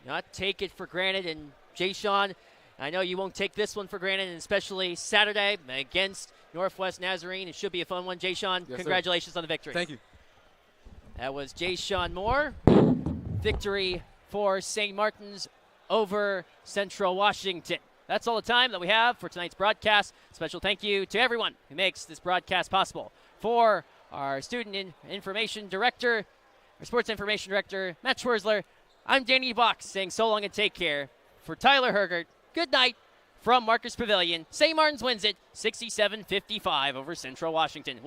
Not take it for granted. And Jay-Sean, I know you won't take this one for granted, and especially Saturday against Northwest Nazarene. It should be a fun one. Jay-Sean, yes, congratulations sir. on the victory. Thank you. That was Jay-Sean Moore. Victory for St. Martin's over Central Washington. That's all the time that we have for tonight's broadcast. Special thank you to everyone who makes this broadcast possible. For our student information director, our sports information director, Matt Schwerzler, I'm Danny Box saying so long and take care. For Tyler Hergert, good night from Marcus Pavilion. St. Martin's wins it 67-55 over Central Washington.